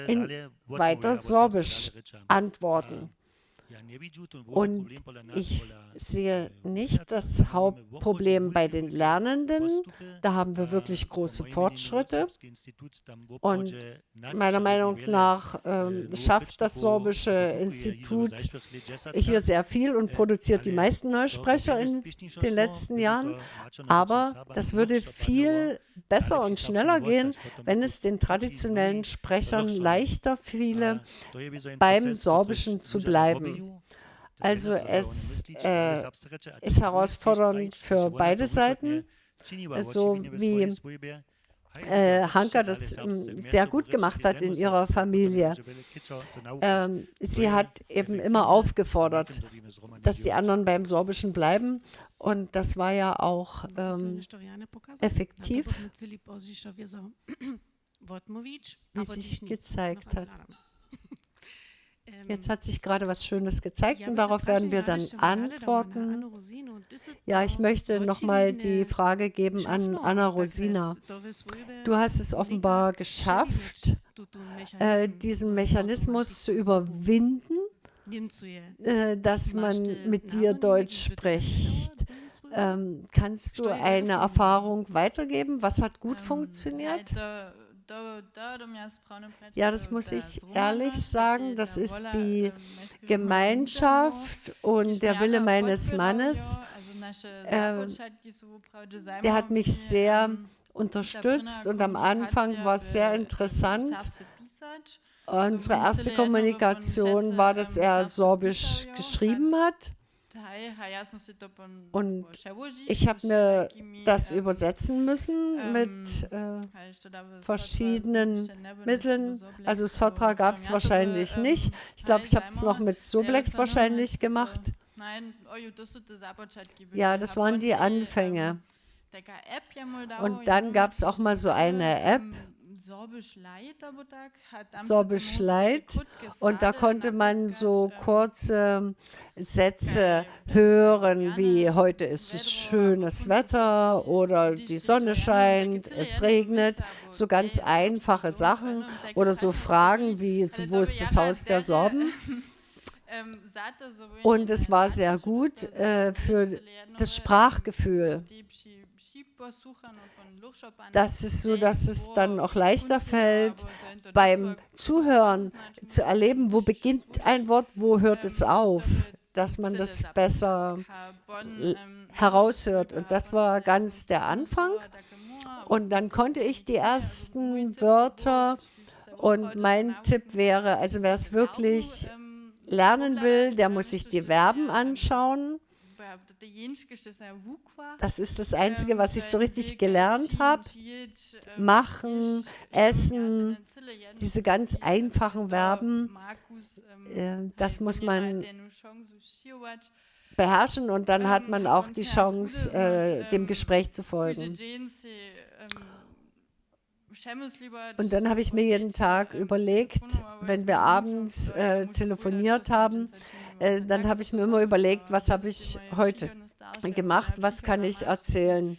in weiter Sorbisch antworten. Und ich sehe nicht das Hauptproblem bei den Lernenden. Da haben wir wirklich große Fortschritte. Und meiner Meinung nach schafft das Sorbische Institut hier sehr viel und produziert die meisten Neusprecher in den letzten Jahren. Aber das würde viel besser und schneller gehen, wenn es den traditionellen Sprechern leichter fiele, beim Sorbischen zu bleiben. Also es ist herausfordernd für beide Seiten, so wie Hanka das sehr gut gemacht hat in ihrer Familie. Sie hat eben immer aufgefordert, dass die anderen beim Sorbischen bleiben. Und das war ja auch effektiv, wie sich gezeigt hat. Jetzt hat sich gerade was Schönes gezeigt und darauf werden wir dann antworten. Ja, ich möchte nochmal die Frage geben an Anna Rosina. Du hast es offenbar geschafft, diesen Mechanismus zu überwinden, dass man mit dir Deutsch spricht. Kannst du eine Erfahrung weitergeben? Was hat gut funktioniert? Ja, das muss ich ehrlich sagen, das ist die Gemeinschaft und der Wille meines Mannes. Der hat mich sehr unterstützt und am Anfang war es sehr interessant. Unsere erste Kommunikation war, dass er Sorbisch geschrieben hat. Und ich habe mir das übersetzen müssen mit verschiedenen Mitteln. Also Sotra gab es wahrscheinlich nicht. Ich glaube, ich habe es noch mit Soblex wahrscheinlich gemacht. Ja, das waren die Anfänge. Und dann gab es auch mal so eine App, Sorbisch Light, und da konnte man so kurze Sätze hören, wie heute ist es schönes Wetter oder die Sonne scheint, es regnet, so ganz einfache Sachen oder so Fragen wie, wo ist das Haus der Sorben? Und es war sehr gut für das Sprachgefühl. Das ist so, dass es dann auch leichter fällt, beim Zuhören zu erleben, wo beginnt ein Wort, wo hört es auf, dass man das besser heraushört. Und das war ganz der Anfang. Und dann konnte ich die ersten Wörter und mein Tipp wäre, also wer es wirklich lernen will, der muss sich die Verben anschauen. Das ist das Einzige, was ich so richtig gelernt habe. Machen, essen, diese ganz einfachen Verben, das muss man beherrschen und dann hat man auch die Chance, dem Gespräch zu folgen. Und dann habe ich mir jeden Tag überlegt, wenn wir abends telefoniert haben, dann habe ich mir immer überlegt, was habe ich heute gemacht, was kann ich erzählen.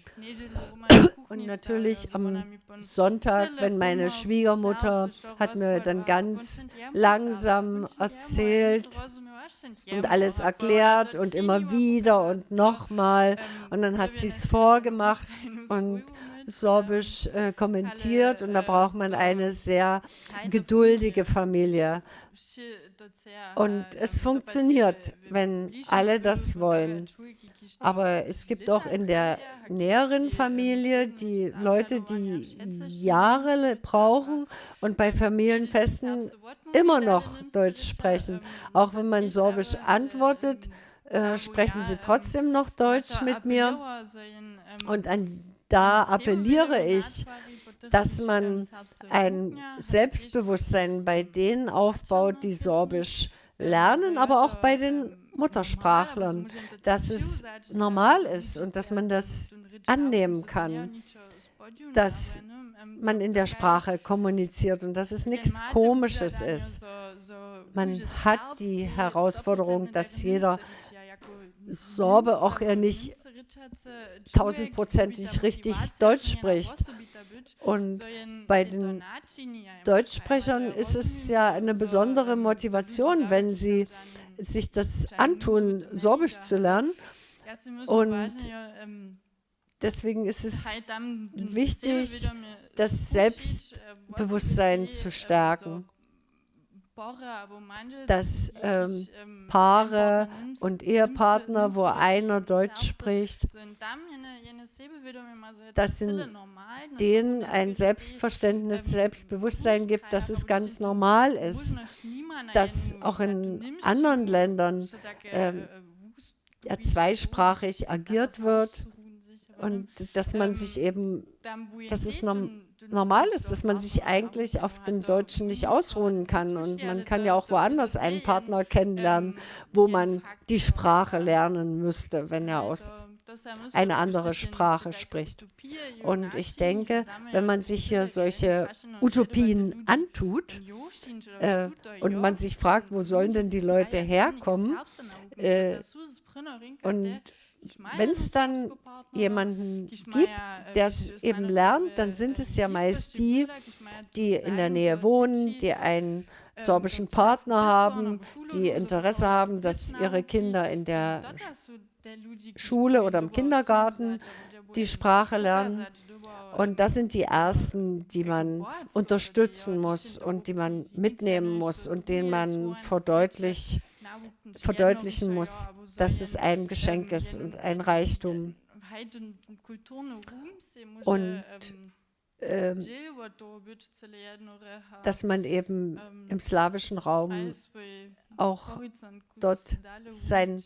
Und natürlich am Sonntag, wenn meine Schwiegermutter hat mir dann ganz langsam erzählt und alles erklärt und immer wieder und nochmal. Und dann hat sie es vorgemacht und Sorbisch kommentiert und da braucht man eine sehr geduldige Familie. Und es funktioniert, wenn alle das wollen. Aber es gibt auch in der näheren Familie die Leute, die Jahre brauchen und bei Familienfesten immer noch Deutsch sprechen. Auch wenn man Sorbisch antwortet, sprechen sie trotzdem noch Deutsch mit mir. Und da appelliere ich, dass man ein Selbstbewusstsein bei denen aufbaut, die Sorbisch lernen, aber auch bei den Muttersprachlern, dass es normal ist und dass man das annehmen kann, dass man in der Sprache kommuniziert und dass es nichts Komisches ist. Man hat die Herausforderung, dass jeder Sorbe auch nicht 1000%ig richtig Deutsch spricht. Und bei den Deutschsprechern ist es ja eine besondere Motivation, wenn sie sich das antun, Sorbisch zu lernen. Und deswegen ist es wichtig, das Selbstbewusstsein zu stärken. Dass Paare und Ehepartner, wo einer Deutsch spricht, dass in denen ein Selbstverständnis, Selbstbewusstsein gibt, dass es ganz normal ist, dass auch in anderen Ländern zweisprachig agiert wird und dass man sich eben, dass es normal ist, dass man sich eigentlich auf dem Deutschen nicht ausruhen kann. Und man kann ja auch woanders einen Partner kennenlernen, wo man die Sprache lernen müsste, wenn er eine andere Sprache spricht. Und ich denke, wenn man sich hier solche Utopien antut und man sich fragt, wo sollen denn die Leute herkommen, und wenn es dann jemanden gibt, der es eben lernt, dann sind es ja meist die, die in der Nähe wohnen, die einen sorbischen Partner haben, die Interesse haben, dass ihre Kinder in der Schule oder im Kindergarten die Sprache lernen. Und das sind die Ersten, die man unterstützen muss und die man mitnehmen muss und denen man verdeutlichen muss, dass es ein Geschenk ist und ein Reichtum. Und dass man eben im slawischen Raum auch dort seinen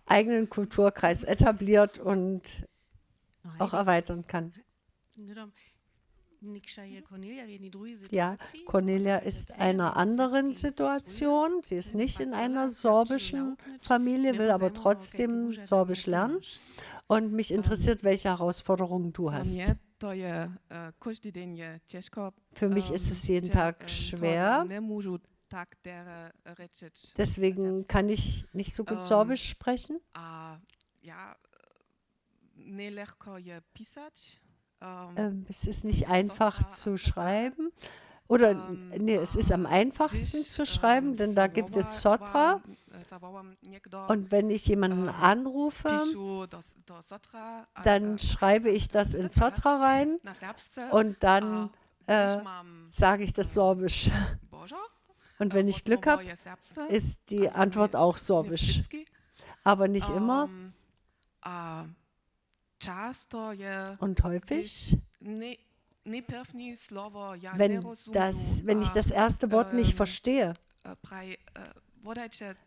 eigenen Kulturkreis etabliert und auch erweitern kann. Ja, Cornelia ist in einer anderen Situation. Sie ist nicht in einer sorbischen Familie, will aber trotzdem Sorbisch lernen. Und mich interessiert, welche Herausforderungen du hast. Für mich ist es jeden Tag schwer. Deswegen kann ich nicht so gut Sorbisch sprechen. Es ist nicht einfach zu schreiben. Oder nee, es ist am einfachsten zu schreiben, denn da gibt es Sotra. Und wenn ich jemanden anrufe, dann schreibe ich das in Sotra rein und dann sage ich das Sorbisch. Und wenn ich Glück habe, ist die Antwort auch Sorbisch. Aber nicht immer. Und häufig, wenn ich das erste Wort nicht verstehe,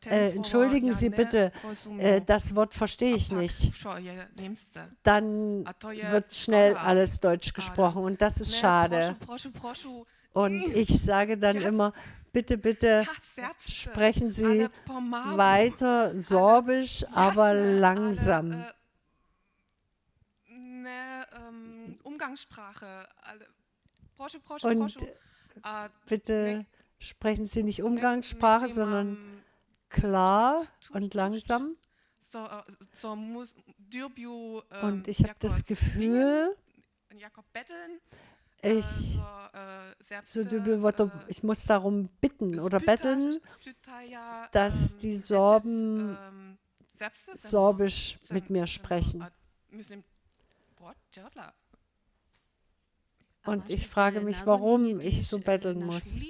entschuldigen Sie bitte, das Wort verstehe ich nicht, dann wird schnell alles Deutsch gesprochen und das ist schade. Und ich sage dann immer, bitte, bitte sprechen Sie weiter Sorbisch, aber langsam. Umgangssprache. Und bitte sprechen Sie nicht Umgangssprache, sondern klar und langsam. Und ich habe das Gefühl, ich muss darum bitten oder betteln, dass die Sorben Sorbisch mit mir sprechen. Und ich frage mich, warum ich so betteln muss.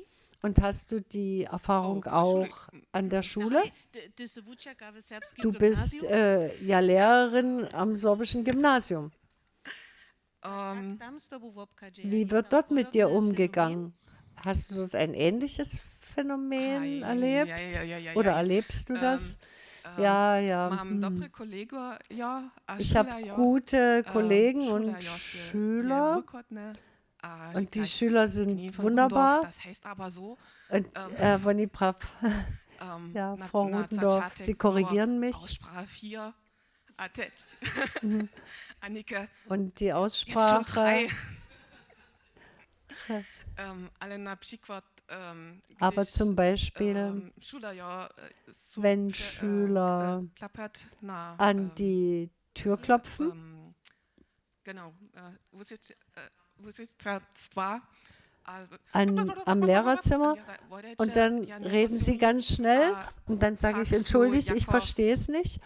Und hast du die Erfahrung auch an der Schule? Du bist ja Lehrerin am sorbischen Gymnasium. Wie wird dort mit dir umgegangen? Hast du dort ein ähnliches Phänomen erlebt? Oder erlebst du das? Ja. Ich habe gute Kollegen und Schüler. Und die Schüler sind wunderbar. Das heißt aber so. Und Bonnie Brav, ja, Frau Rudendorf, Sie korrigieren mich. Aussprache 4, Atet. Annike. Und die Aussprache. Alle na przykład, aber zum Beispiel, wenn Schüler an die Tür klopfen, genau, am Lehrerzimmer, und dann reden sie ganz schnell und dann sage ich, entschuldigt, ich verstehe es nicht.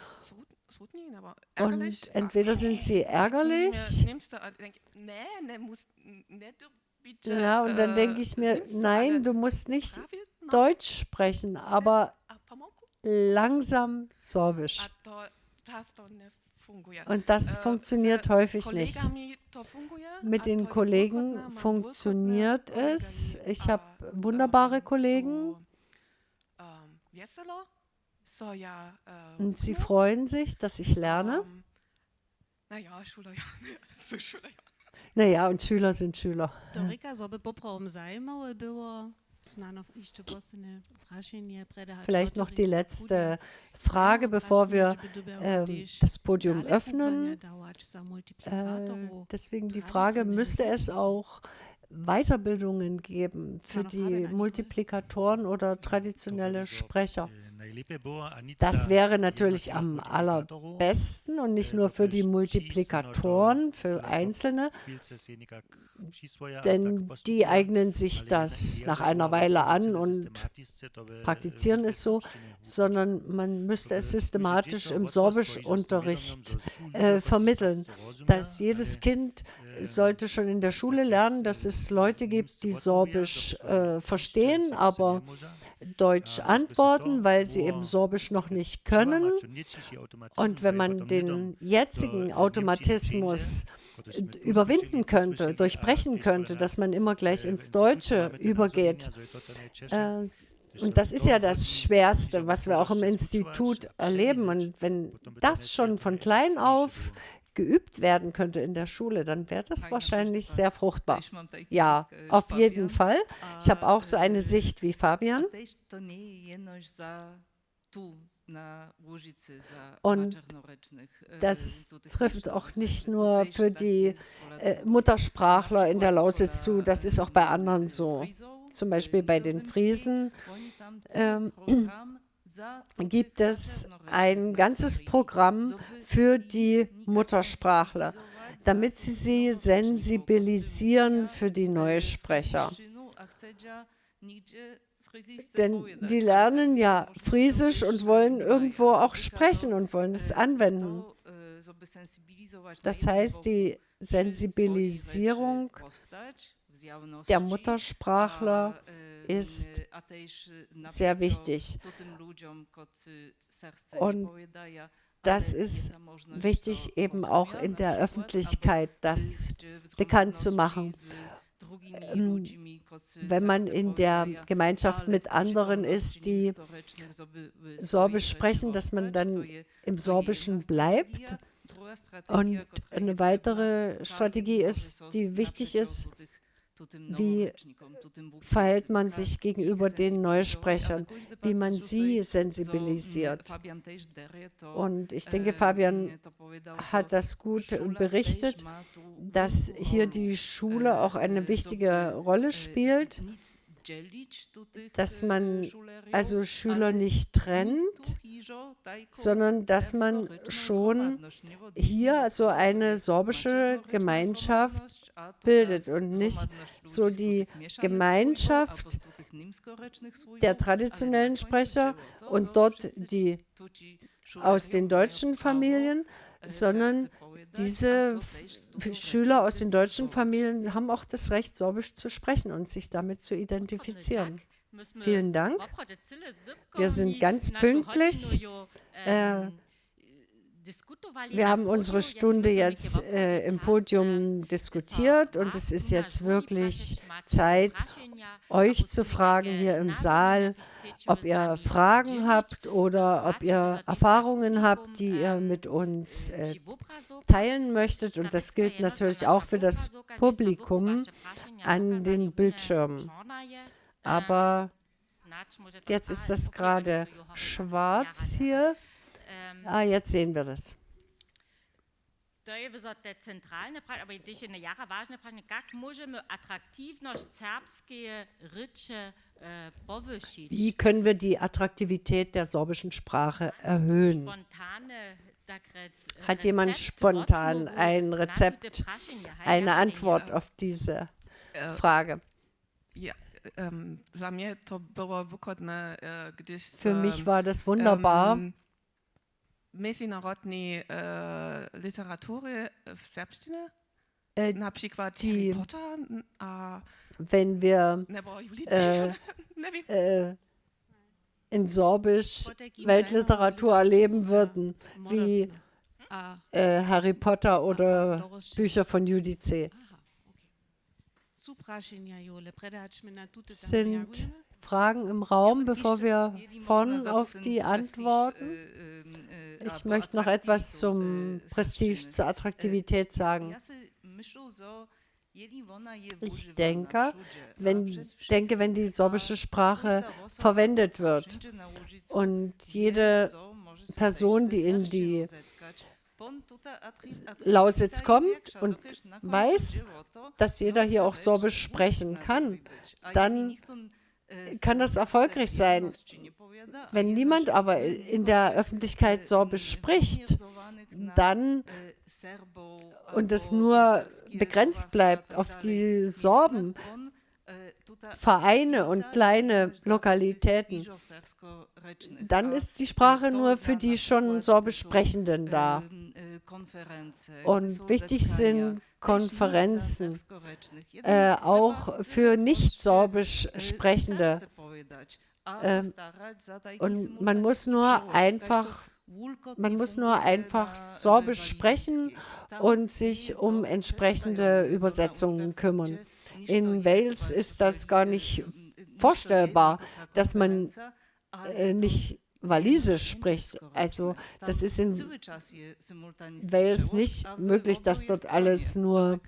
Und entweder sind sie ärgerlich, ja, und dann denke ich mir, nein, du musst nicht Deutsch sprechen, aber langsam Sorbisch. Und das funktioniert häufig nicht. Mit den Kollegen funktioniert es. Ich habe wunderbare Kollegen. Und sie freuen sich, dass ich lerne. Naja, und Schüler sind Schüler. Dorika zoby poprawom zajmowe było znano jeszcze bosne praszenie preda hat Vielleicht noch die letzte Frage, bevor wir das Podium öffnen. Deswegen die Frage, müsste es auch Weiterbildungen geben für die Multiplikatoren oder traditionelle Sprecher? Das wäre natürlich am allerbesten und nicht nur für die Multiplikatoren, für Einzelne, denn die eignen sich das nach einer Weile an und praktizieren es so, sondern man müsste es systematisch im Sorbischunterricht vermitteln. Dass jedes Kind sollte schon in der Schule lernen, dass es Leute gibt, die Sorbisch verstehen, aber Deutsch antworten, weil sie eben Sorbisch noch nicht können. Und wenn man den jetzigen Automatismus überwinden könnte, durchbrechen könnte, dass man immer gleich ins Deutsche übergeht. Und das ist ja das Schwerste, was wir auch im Institut erleben. Und wenn das schon von klein auf geübt werden könnte in der Schule, dann wäre das wahrscheinlich sehr fruchtbar. Ja, auf jeden Fall. Ich habe auch so eine Sicht wie Fabian. Und das trifft auch nicht nur für die Muttersprachler in der Lausitz zu, das ist auch bei anderen so. Zum Beispiel bei den Friesen gibt es ein ganzes Programm für die Muttersprachler, damit sie sensibilisieren für die Neusprecher. Denn die lernen ja Friesisch und wollen irgendwo auch sprechen und wollen es anwenden. Das heißt, die Sensibilisierung der Muttersprachler ist sehr wichtig. Und das ist wichtig, eben auch in der Öffentlichkeit das bekannt zu machen. Wenn man in der Gemeinschaft mit anderen ist, die Sorbisch sprechen, dass man dann im Sorbischen bleibt. Und eine weitere Strategie ist, die wichtig ist, wie verhält man sich gegenüber den Neusprechern, wie man sie sensibilisiert. Und ich denke, Fabian hat das gut berichtet, dass hier die Schule auch eine wichtige Rolle spielt, dass man also Schüler nicht trennt, sondern dass man schon hier so eine sorbische Gemeinschaft bildet und nicht so die Gemeinschaft der traditionellen Sprecher und dort die aus den deutschen Familien, sondern diese Schüler aus den deutschen Familien haben auch das Recht, Sorbisch zu sprechen und sich damit zu identifizieren. Vielen Dank. Wir sind ganz pünktlich. Wir haben unsere Stunde jetzt im Podium diskutiert und es ist jetzt wirklich Zeit, euch zu fragen hier im Saal, ob ihr Fragen habt oder ob ihr Erfahrungen habt, die ihr mit uns teilen möchtet. Und das gilt natürlich auch für das Publikum an den Bildschirmen. Aber jetzt ist das gerade schwarz hier. Jetzt sehen wir das. Wie können wir die Attraktivität der sorbischen Sprache erhöhen? Hat jemand spontan ein Rezept, eine Antwort auf diese Frage? Ja, Für mich war das wunderbar. Mezinárodní literatury v serbštině, Die, například Harry Potter a wenn wir nebo Julice, nevím. In Sorbisch Weltliteratur erleben würden, wie Harry Potter oder Bücher von Judice. Sind Fragen im Raum, bevor wir vorne auf die antworten? Ich möchte noch etwas zum Prestige, zur Attraktivität sagen. Ich denke, wenn die sorbische Sprache verwendet wird und jede Person, die in die Lausitz kommt und weiß, dass jeder hier auch Sorbisch sprechen kann, dann kann das erfolgreich sein. Wenn niemand aber in der Öffentlichkeit Sorbisch spricht, dann und es nur begrenzt bleibt auf die Sorben, Vereine und kleine Lokalitäten, dann ist die Sprache nur für die schon Sorbisch Sprechenden da. Und wichtig sind Konferenzen, auch für nicht Sorbisch Sprechende. Und man muss nur einfach Sorbisch sprechen und sich um entsprechende Übersetzungen kümmern. In Wales ist das gar nicht vorstellbar, dass man nicht Walisisch spricht. Also das ist in Wales nicht möglich, dass dort alles nur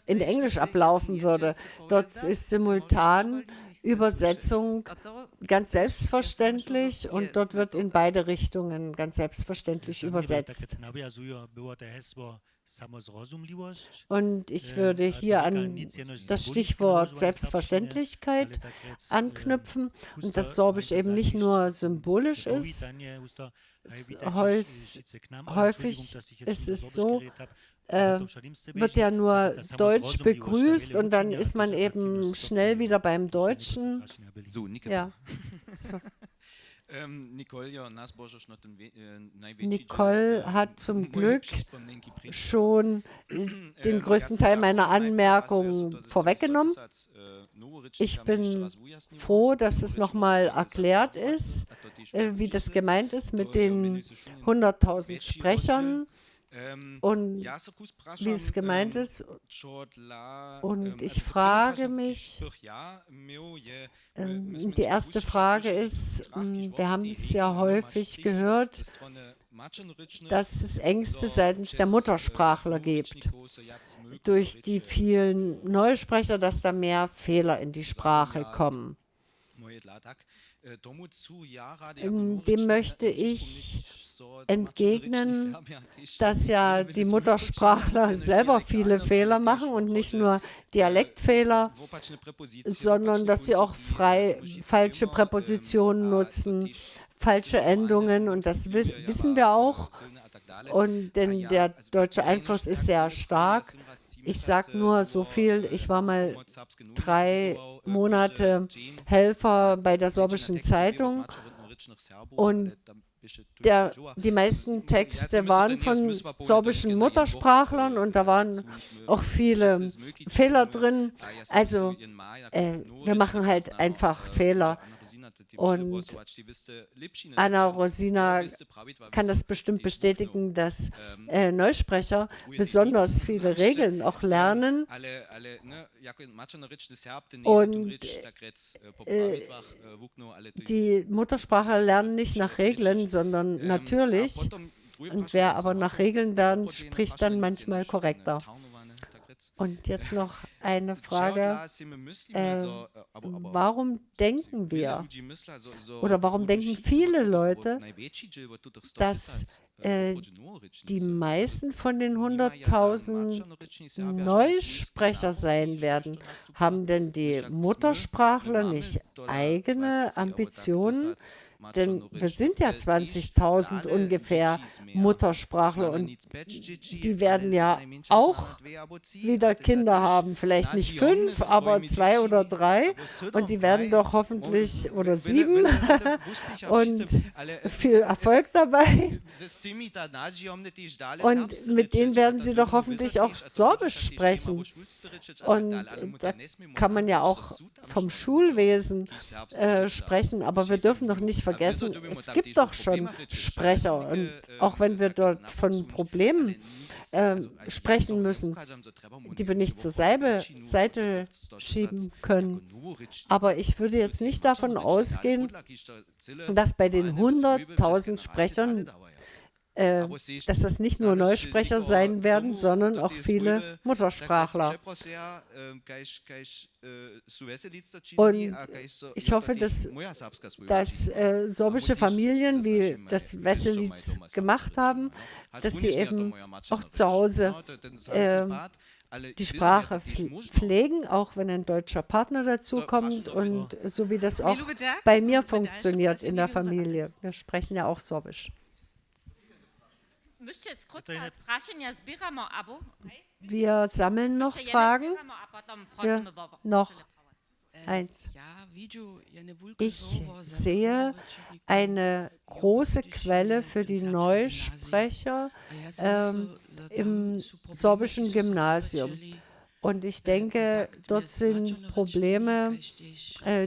in Englisch ablaufen würde. Dort ist simultan Übersetzung ganz selbstverständlich und dort wird in beide Richtungen ganz selbstverständlich übersetzt. Und ich würde hier an das Stichwort Selbstverständlich anknüpfen und dass Sorbisch eben nicht nur symbolisch ist. Häufig ist es so, wird ja nur Deutsch begrüßt und dann ist man eben schnell wieder beim Deutschen. Ja. So. Nicole hat zum Glück schon den größten Teil meiner Anmerkungen vorweggenommen. Ich bin froh, dass es nochmal erklärt ist, wie das gemeint ist mit den 100.000 Sprechern. Und wie es gemeint ist. Und ich frage mich, die erste Frage ist, wir haben es ja häufig gehört, dass es Ängste seitens der Muttersprachler gibt, durch die vielen Neusprecher, dass da mehr Fehler in die Sprache kommen. Dem möchte ich entgegnen, dass ja die Muttersprachler selber viele Fehler machen und nicht nur Dialektfehler, sondern dass sie auch falsche Präpositionen nutzen, falsche Endungen und das wissen wir auch. Und denn der deutsche Einfluss ist sehr stark. Ich sage nur so viel, ich war mal 3 Monate Helfer bei der Sorbischen Zeitung und die meisten Texte waren von sorbischen Muttersprachlern und da waren auch viele Fehler drin. Also wir machen halt einfach Fehler. Und Anna Rosina kann das bestimmt bestätigen, dass Neusprecher besonders viele Regeln auch lernen. Und die Muttersprachler lernen nicht nach Regeln, sondern natürlich. Und wer aber nach Regeln lernt, spricht dann manchmal korrekter. Und jetzt noch eine Frage, warum denken wir oder warum denken viele Leute, dass die meisten von den 100.000 Neusprecher sein werden? Haben denn die Muttersprachler nicht eigene Ambitionen? Denn wir sind ja 20.000 ungefähr Muttersprachler und die werden ja auch wieder Kinder haben. Vielleicht nicht 5, aber 2 oder 3 und die werden doch hoffentlich, oder 7 und viel Erfolg dabei. Und mit denen werden sie doch hoffentlich auch Sorbisch sprechen. Und da kann man ja auch vom Schulwesen sprechen, aber wir dürfen doch nicht vergessen, es gibt doch schon Sprecher und auch wenn wir dort von Problemen sprechen müssen, die wir nicht zur Seite schieben können. Aber ich würde jetzt nicht davon ausgehen, dass bei den 100.000 Sprechern dass das nicht nur Neusprecher sein werden, sondern auch viele Muttersprachler. Und ich hoffe, dass sorbische Familien, wie das Wesselitz gemacht haben, dass sie eben auch zu Hause die Sprache pflegen, auch wenn ein deutscher Partner dazukommt und so wie das auch bei mir funktioniert in der Familie. Wir sprechen ja auch Sorbisch. Wir sammeln noch Fragen. Noch eins. Ich sehe eine große Quelle für die Neusprecher im sorbischen Gymnasium. Und ich denke, dort sind Probleme,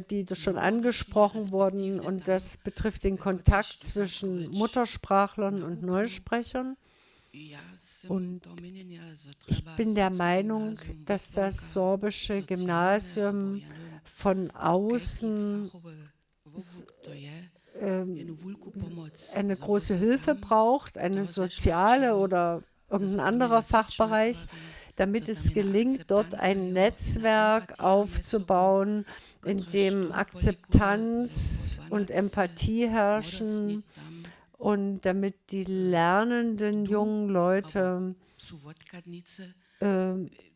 die schon angesprochen wurden, und das betrifft den Kontakt zwischen Muttersprachlern und Neusprechern. Und ich bin der Meinung, dass das sorbische Gymnasium von außen eine große Hilfe braucht, eine soziale oder irgendein anderer Fachbereich, damit es gelingt, dort ein Netzwerk aufzubauen, in dem Akzeptanz und Empathie herrschen und damit die lernenden jungen Leute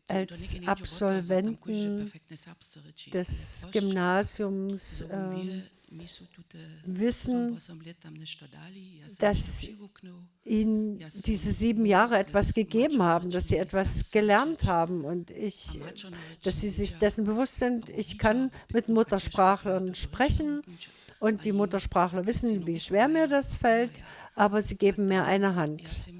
als Absolventen des Gymnasiums wissen, dass ihnen diese 7 Jahre etwas gegeben haben, dass sie etwas gelernt haben und dass sie sich dessen bewusst sind, ich kann mit Muttersprachlern sprechen und die Muttersprachler wissen, wie schwer mir das fällt, aber sie geben mir eine Hand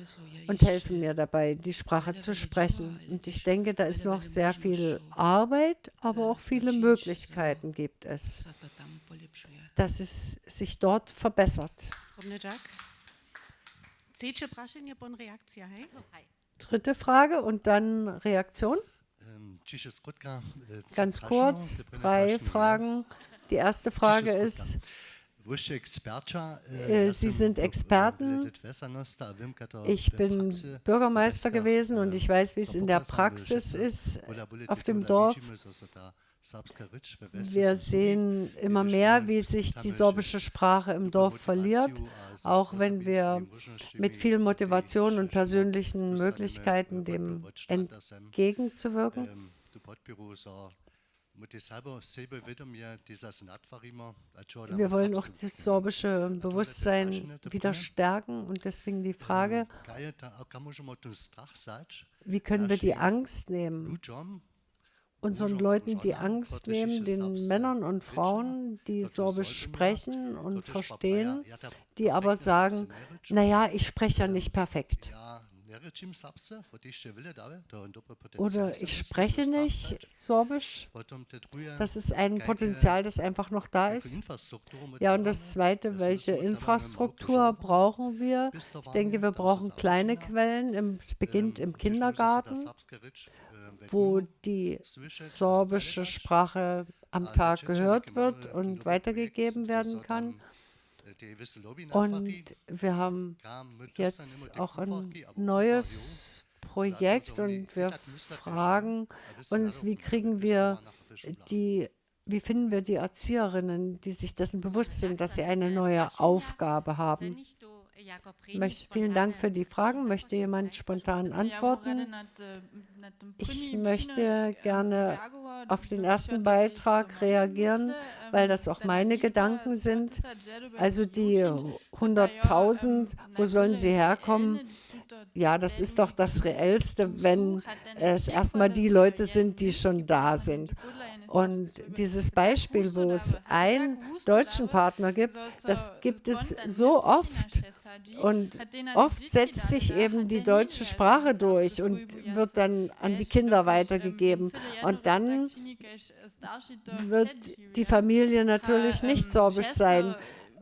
und helfen mir dabei, die Sprache zu sprechen. Und ich denke, da ist noch sehr viel Arbeit, aber auch viele Möglichkeiten gibt es, dass es sich dort verbessert. Dritte Frage und dann Reaktion. Ganz kurz, 3 Fragen. Die erste Frage ist, Sie sind Experten. Ich bin Bürgermeister gewesen und ich weiß, wie es in der Praxis ist auf dem Dorf. Wir sehen immer mehr, wie sich die sorbische Sprache im Dorf verliert, auch wenn wir mit viel Motivation und persönlichen Möglichkeiten dem entgegenzuwirken. Wir wollen auch das sorbische Bewusstsein wieder stärken und deswegen die Frage, wie können wir die Angst nehmen? Unseren Leuten die Angst nehmen, den Männern und Frauen, die Sorbisch sprechen und verstehen, die aber sagen, naja, ich spreche ja nicht perfekt. Oder ich spreche nicht Sorbisch. Das ist ein Potenzial, das einfach noch da ist. Ja, und das Zweite, welche Infrastruktur brauchen wir? Ich denke, wir brauchen kleine Quellen. Es beginnt im Kindergarten, wo die sorbische Sprache am Tag gehört wird und weitergegeben werden kann. Und wir haben jetzt auch ein neues Projekt und wir fragen uns, wie finden wir die Erzieherinnen, die sich dessen bewusst sind, dass sie eine neue Aufgabe haben. Vielen Dank für die Fragen. Möchte jemand spontan antworten? Ich möchte gerne auf den ersten Beitrag reagieren, weil das auch meine Gedanken sind. Also die 100.000, wo sollen sie herkommen? Ja, das ist doch das Reellste, wenn es erstmal die Leute sind, die schon da sind. Und dieses Beispiel, wo es einen deutschen Partner gibt, das gibt es so oft. Und oft setzt sich eben die deutsche Sprache durch und wird dann an die Kinder weitergegeben. Und dann wird die Familie natürlich nicht sorbisch sein.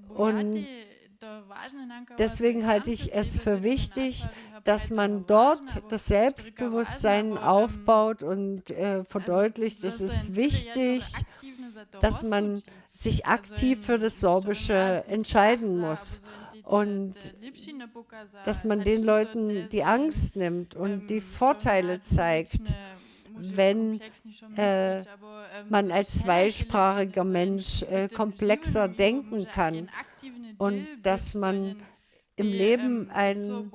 Und deswegen halte ich es für wichtig, dass man dort das Selbstbewusstsein aufbaut und verdeutlicht, es ist wichtig, dass man sich aktiv für das Sorbische entscheiden muss. und dass man den Leuten die Angst nimmt und die Vorteile zeigt, wenn man als zweisprachiger Mensch komplexer denken kann und dass man im Leben ein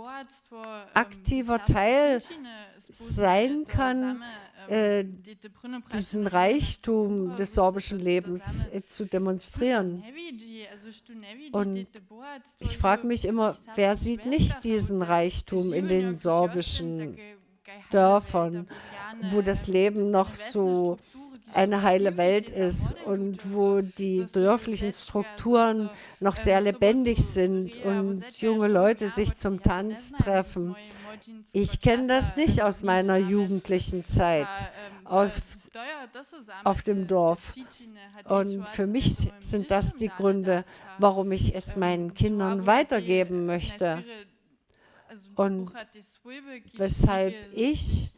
aktiver Teil sein kann, diesen Reichtum des sorbischen Lebens zu demonstrieren. Und ich frage mich immer, wer sieht nicht diesen Reichtum in den sorbischen Dörfern, wo das Leben noch so eine heile Welt ist und wo die dörflichen Strukturen noch sehr lebendig sind und junge Leute sich zum Tanz treffen. Ich kenne das nicht aus meiner jugendlichen Zeit auf dem Dorf. Und für mich sind das die Gründe, warum ich es meinen Kindern weitergeben möchte. Und weshalb ich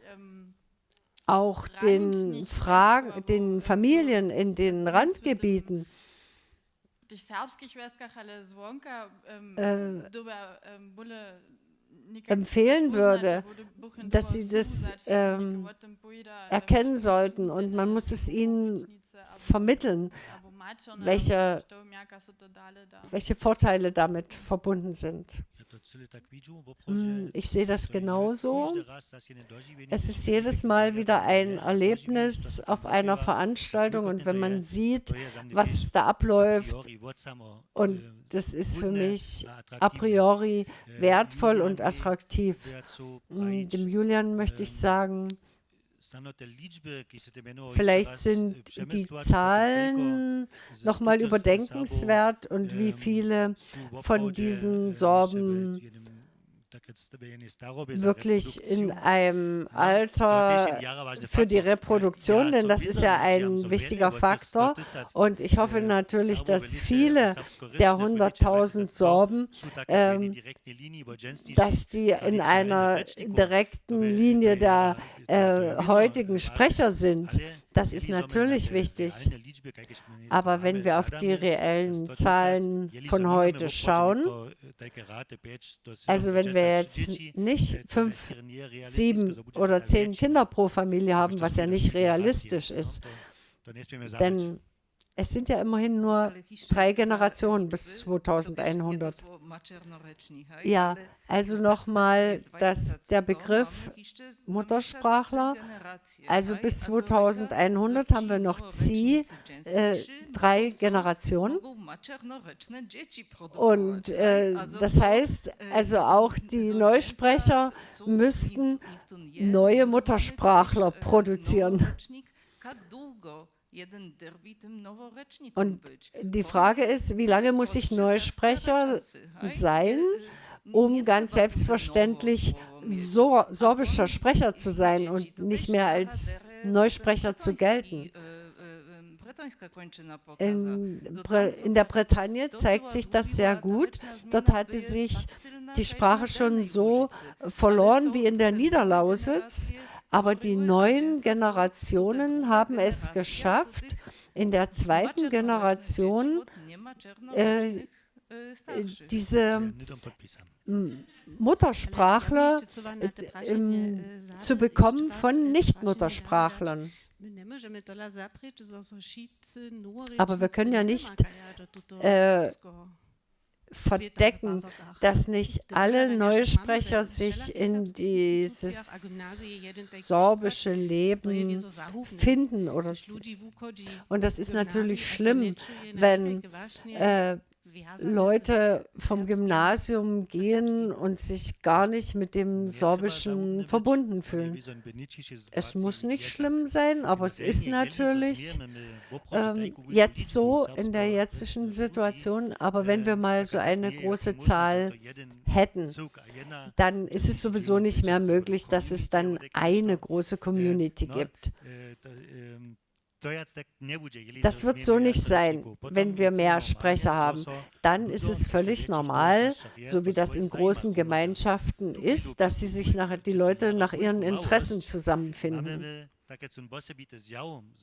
auch den Familien in den Randgebieten empfehlen würde, dass sie das erkennen sollten und man muss es ihnen vermitteln, welche Vorteile damit verbunden sind. Ich sehe das genauso. Es ist jedes Mal wieder ein Erlebnis auf einer Veranstaltung und wenn man sieht, was da abläuft, und das ist für mich a priori wertvoll und attraktiv. Dem Julian möchte ich sagen, vielleicht sind die Zahlen nochmal überdenkenswert und wie viele von diesen Sorben wirklich in einem Alter für die Reproduktion, denn das ist ja ein wichtiger Faktor. Und ich hoffe natürlich, dass viele der 100.000 Sorben, dass die in einer direkten Linie der heutigen Sprecher sind. Das ist natürlich wichtig. Aber wenn wir auf die reellen Zahlen von heute schauen, also wenn wir jetzt nicht 5, 7 oder 10 Kinder pro Familie haben, was ja nicht realistisch ist, denn es sind ja immerhin nur 3 Generationen bis 2100. Ja, also nochmal der Begriff Muttersprachler. Also bis 2100 haben wir noch 3 Generationen. Und das heißt, also auch die Neusprecher müssten neue Muttersprachler produzieren. Und die Frage ist, wie lange muss ich Neusprecher sein, um ganz selbstverständlich sorbischer Sprecher zu sein und nicht mehr als Neusprecher zu gelten? In der Bretagne zeigt sich das sehr gut. Dort hatte sich die Sprache schon so verloren wie in der Niederlausitz. Aber die neuen Generationen haben es geschafft, in der zweiten Generation diese Muttersprachler zu bekommen von Nicht-Muttersprachlern. Aber wir können ja nicht verdecken, dass nicht alle Neusprecher sich in dieses sorbische Leben finden. Und das ist natürlich schlimm, wenn Leute vom Gymnasium gehen und sich gar nicht mit dem Sorbischen verbunden fühlen. Es muss nicht schlimm sein, aber es ist natürlich jetzt so in der jetzigen Situation. Aber wenn wir mal so eine große Zahl hätten, dann ist es sowieso nicht mehr möglich, dass es dann eine große Community gibt. Das wird so nicht sein, wenn wir mehr Sprecher haben. Dann ist es völlig normal, so wie das in großen Gemeinschaften ist, dass die Leute nach ihren Interessen zusammenfinden.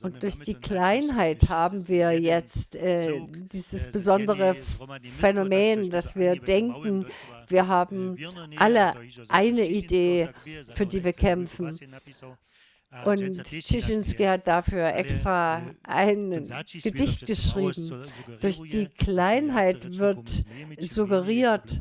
Und durch die Kleinheit haben wir jetzt dieses besondere Phänomen, dass wir denken, wir haben alle eine Idee, für die wir kämpfen. Und Csikszentmihalyi hat dafür extra ein Gedicht geschrieben. Durch die Kleinheit wird suggeriert,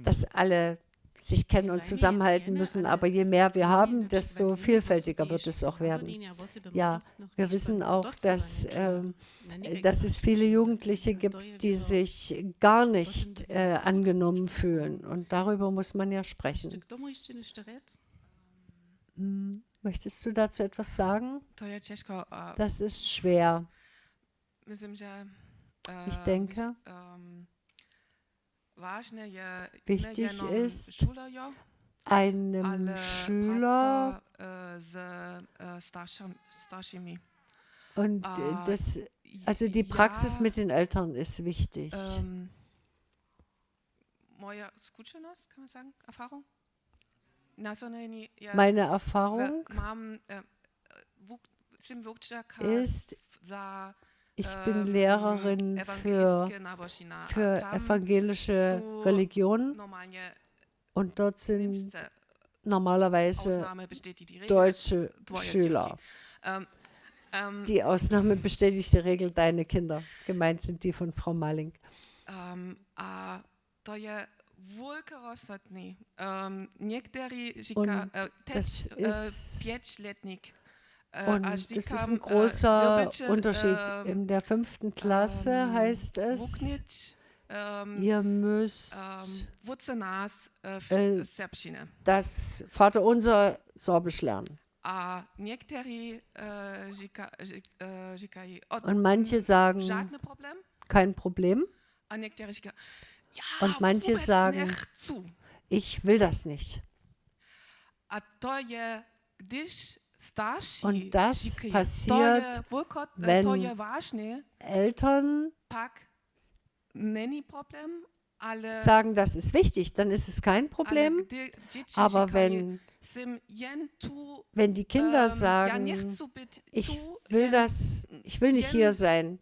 dass alle sich kennen und zusammenhalten müssen. Aber je mehr wir haben, desto vielfältiger wird es auch werden. Ja, wir wissen auch, dass es viele Jugendliche gibt, die sich gar nicht angenommen fühlen. Und darüber muss man ja sprechen. Möchtest du dazu etwas sagen? Das ist schwer. Ich denke, wichtig ist, einem Schüler und also die Praxis mit den Eltern ist wichtig. Kann man sagen, Erfahrung? Meine Erfahrung ist, ich bin Lehrerin für evangelische Religion und dort sind normalerweise deutsche Schüler. Die Ausnahme bestätigt die Regel, deine Kinder. Gemeint sind die von Frau Malling. Und das ist ein großer Unterschied. In der 5. Klasse heißt es, ihr müsst das Vaterunser Sorbisch lernen. Und manche sagen, kein Problem. Und manche sagen, ich will das nicht. Und das passiert, wenn Eltern sagen, das ist wichtig, dann ist es kein Problem. Aber wenn die Kinder sagen, ich will nicht hier sein,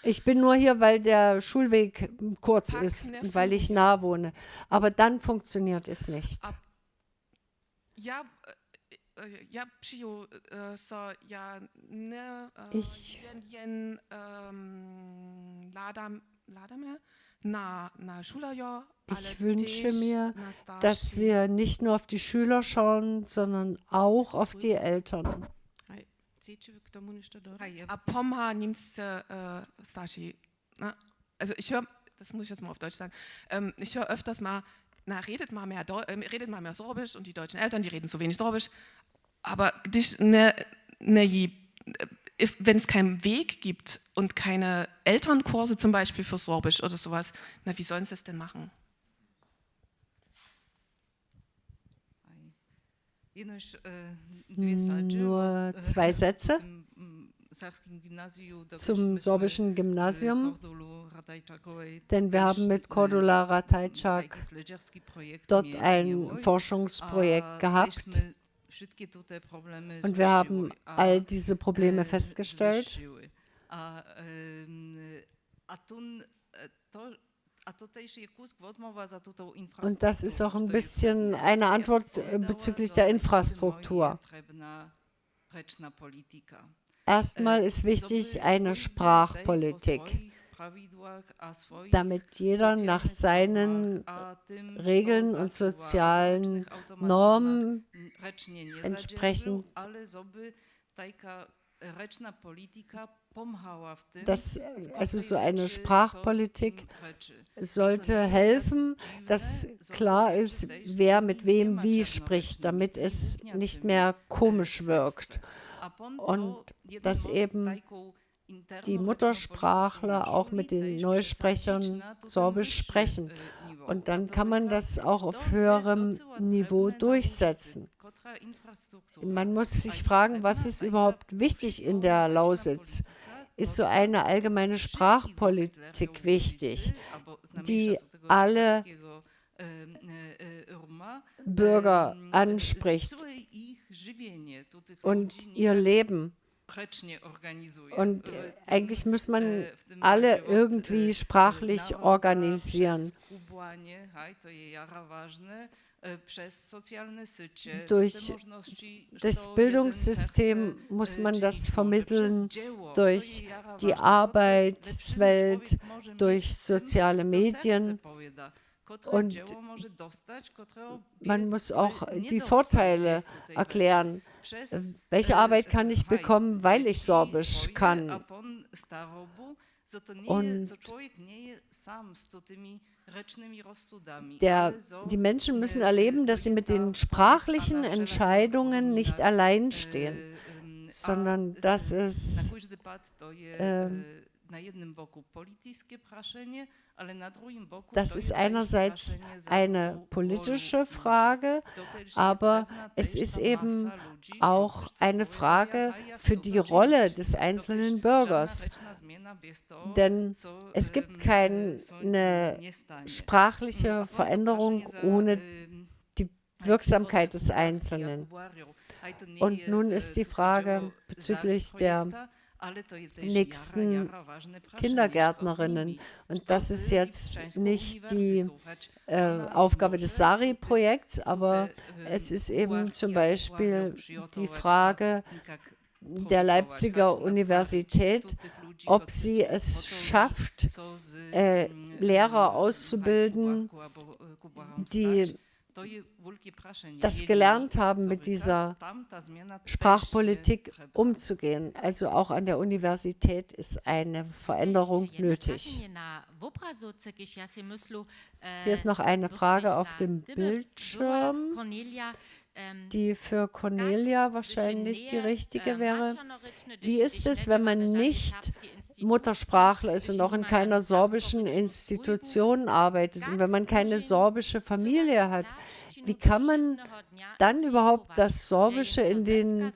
ich bin nur hier, weil der Schulweg kurz ist und weil ich nah wohne. Aber dann funktioniert es nicht. Ich wünsche mir, dass wir nicht nur auf die Schüler schauen, sondern auch auf die Eltern. Also ich höre, das muss ich jetzt mal auf Deutsch sagen, ich höre öfters mal, redet mal mehr Sorbisch und die deutschen Eltern, die reden so wenig Sorbisch. Aber wenn es keinen Weg gibt und keine Elternkurse zum Beispiel für Sorbisch oder sowas, wie sollen sie das denn machen? Nur 2 Sätze zum sorbischen Gymnasium, denn wir haben mit Cordula Ratajczak dort ein Forschungsprojekt gehabt und wir haben all diese Probleme festgestellt. Und das ist auch ein bisschen eine Antwort bezüglich der Infrastruktur. Erstmal ist wichtig eine Sprachpolitik, damit jeder nach seinen Regeln und sozialen Normen entsprechend also so eine Sprachpolitik sollte helfen, dass klar ist, wer mit wem wie spricht, damit es nicht mehr komisch wirkt. Und dass eben die Muttersprachler auch mit den Neusprechern Sorbisch sprechen. Und dann kann man das auch auf höherem Niveau durchsetzen. Man muss sich fragen, was ist überhaupt wichtig in der Lausitz? Ist so eine allgemeine Sprachpolitik wichtig, die alle Bürger anspricht und ihr Leben. Und eigentlich muss man alle irgendwie sprachlich organisieren. Durch das Bildungssystem muss man das vermitteln, durch die Arbeitswelt, durch soziale Medien. Und man muss auch die Vorteile erklären. Welche Arbeit kann ich bekommen, weil ich Sorbisch kann? Und die Menschen müssen erleben, dass sie mit den sprachlichen Entscheidungen nicht allein stehen, sondern dass es das ist einerseits eine politische Frage, aber es ist eben auch eine Frage für die Rolle des einzelnen Bürgers. Denn es gibt keine sprachliche Veränderung ohne die Wirksamkeit des Einzelnen. Und nun ist die Frage bezüglich der nächsten Kindergärtnerinnen. Und das ist jetzt nicht die Aufgabe des SARI-Projekts, aber es ist eben zum Beispiel die Frage der Leipziger Universität, ob sie es schafft, Lehrer auszubilden, die das gelernt haben, mit dieser Sprachpolitik umzugehen. Also auch an der Universität ist eine Veränderung nötig. Hier ist noch eine Frage auf dem Bildschirm, die für Cornelia wahrscheinlich die richtige wäre. Wie ist es, wenn man nicht Muttersprachler ist und auch in keiner sorbischen Institution arbeitet und wenn man keine sorbische Familie hat? Wie kann man dann überhaupt das Sorbische in den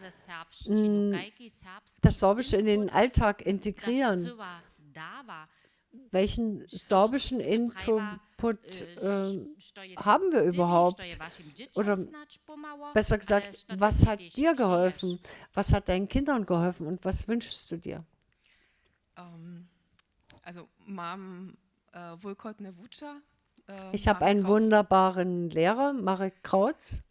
Alltag integrieren? Welchen sorbischen Input haben wir überhaupt? Oder besser gesagt, was hat dir geholfen? Was hat deinen Kindern geholfen und was wünschst du dir? Also, mam Wulkotne Wutscha. Ich habe einen wunderbaren Lehrer, Marek Krautz.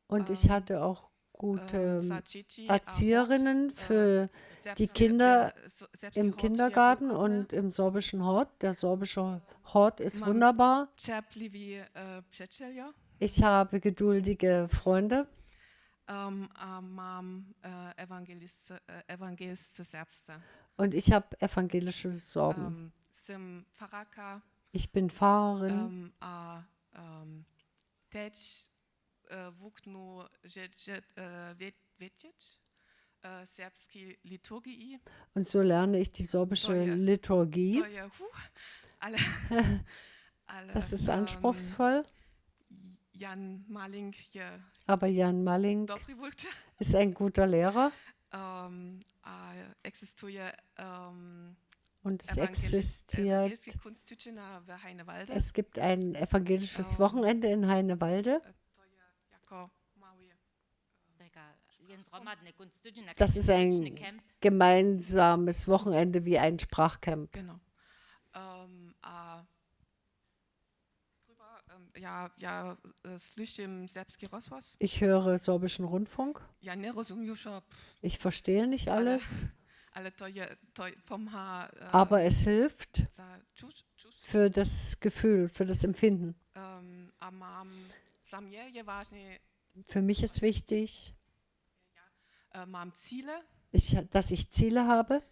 Und ich hatte auch gute Erzieherinnen für die Kinder im Kindergarten und im sorbischen Hort. Der sorbische Hort ist wunderbar. Ich habe geduldige Freunde. Und ich habe evangelische Sorgen. Ich bin Pfarrerin. Und so lerne ich die sorbische Liturgie. Das ist anspruchsvoll. Aber Jan Malling ist ein guter Lehrer. Und es existiert. Es gibt ein evangelisches Wochenende in Heinewalde. Das ist ein gemeinsames Wochenende wie ein Sprachcamp. Genau. Ich höre sorbischen Rundfunk. Ich verstehe nicht alles. Aber es hilft für das Gefühl, für das Empfinden. Für mich ist wichtig, dass ich Ziele habe.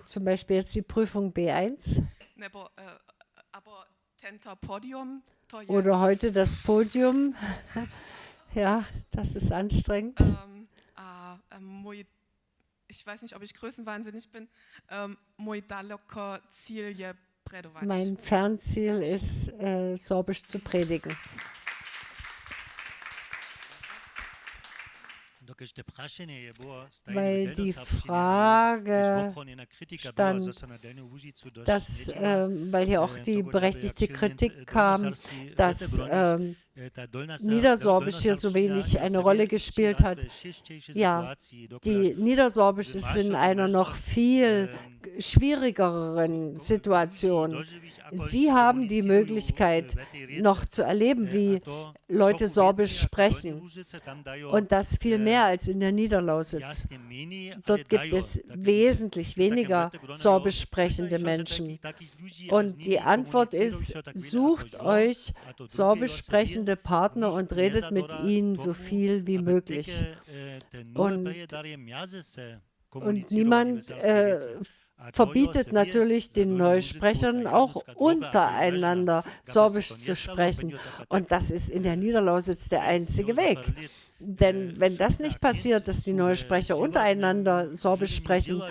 Zum Beispiel jetzt die Prüfung B1. Oder heute das Podium. Ja, das ist anstrengend. Ich weiß nicht, ob ich größenwahnsinnig bin. Mein Fernziel ist, Sorbisch zu predigen. weil die Frage stand, dass, weil hier auch die berechtigte Kritik kam, dass Niedersorbisch hier so wenig eine Rolle gespielt hat. Ja, die Niedersorbisch ist in einer noch viel schwierigeren Situation. Sie haben die Möglichkeit, noch zu erleben, wie Leute Sorbisch sprechen. Und das viel mehr als in der Niederlausitz. Dort gibt es wesentlich weniger Sorbisch sprechende Menschen. Und die Antwort ist, sucht euch Sorbisch sprechende Partner und redet mit ihnen so viel wie möglich. Und niemand verbietet natürlich den Neusprechern auch untereinander Sorbisch zu sprechen. Und das ist in der Niederlausitz der einzige Weg. Denn wenn das nicht passiert, dass die Neusprecher untereinander Sorbisch sprechen,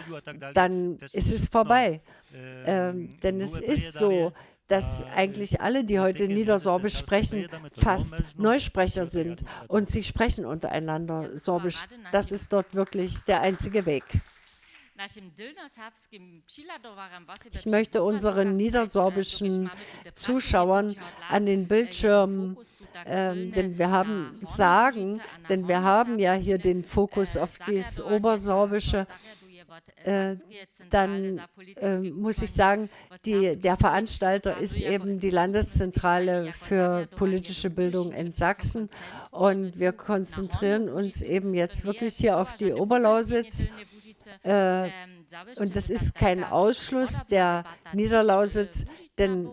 dann ist es vorbei. Denn es ist so, dass eigentlich alle, die heute Niedersorbisch sprechen, fast Neusprecher sind. Und sie sprechen untereinander Sorbisch. Das ist dort wirklich der einzige Weg. Ich möchte unseren niedersorbischen Zuschauern an den Bildschirmen, denn wir haben ja hier den Fokus auf das Obersorbische, dann muss ich sagen, der Veranstalter ist eben die Landeszentrale für politische Bildung in Sachsen und wir konzentrieren uns eben jetzt wirklich hier auf die Oberlausitz. Und das ist kein Ausschluss der Niederlausitz, denn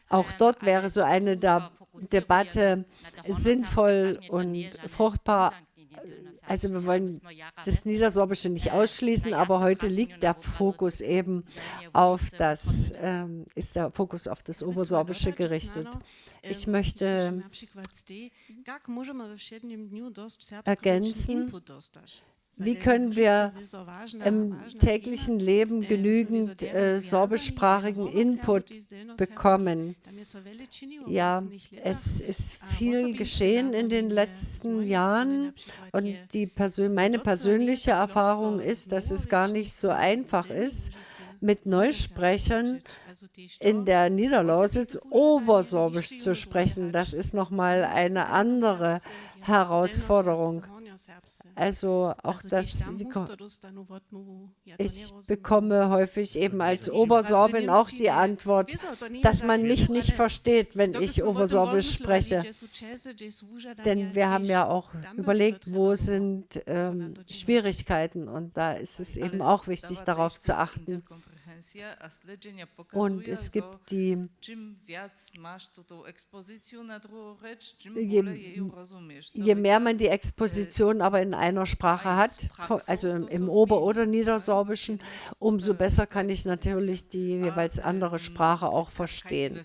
auch dort wäre so eine Debatte sinnvoll und fruchtbar. Also wir wollen das Niedersorbische nicht ausschließen, aber heute liegt der Fokus eben auf das Obersorbische gerichtet. Ich möchte ergänzen, wie können wir im täglichen Leben genügend sorbischsprachigen Input bekommen? Ja, es ist viel geschehen in den letzten Jahren und meine persönliche Erfahrung ist, dass es gar nicht so einfach ist, mit Neusprechern in der Niederlausitz Obersorbisch zu sprechen. Das ist nochmal eine andere Herausforderung. Also auch ich bekomme häufig eben als Obersorbin auch die Antwort, dass man mich nicht versteht, wenn ich Obersorbisch spreche. Denn wir haben ja auch überlegt, wo sind Schwierigkeiten und da ist es eben auch wichtig, darauf zu achten. Und es gibt je mehr man die Exposition aber in einer Sprache hat, also im Ober- oder Niedersorbischen, umso besser kann ich natürlich die jeweils andere Sprache auch verstehen.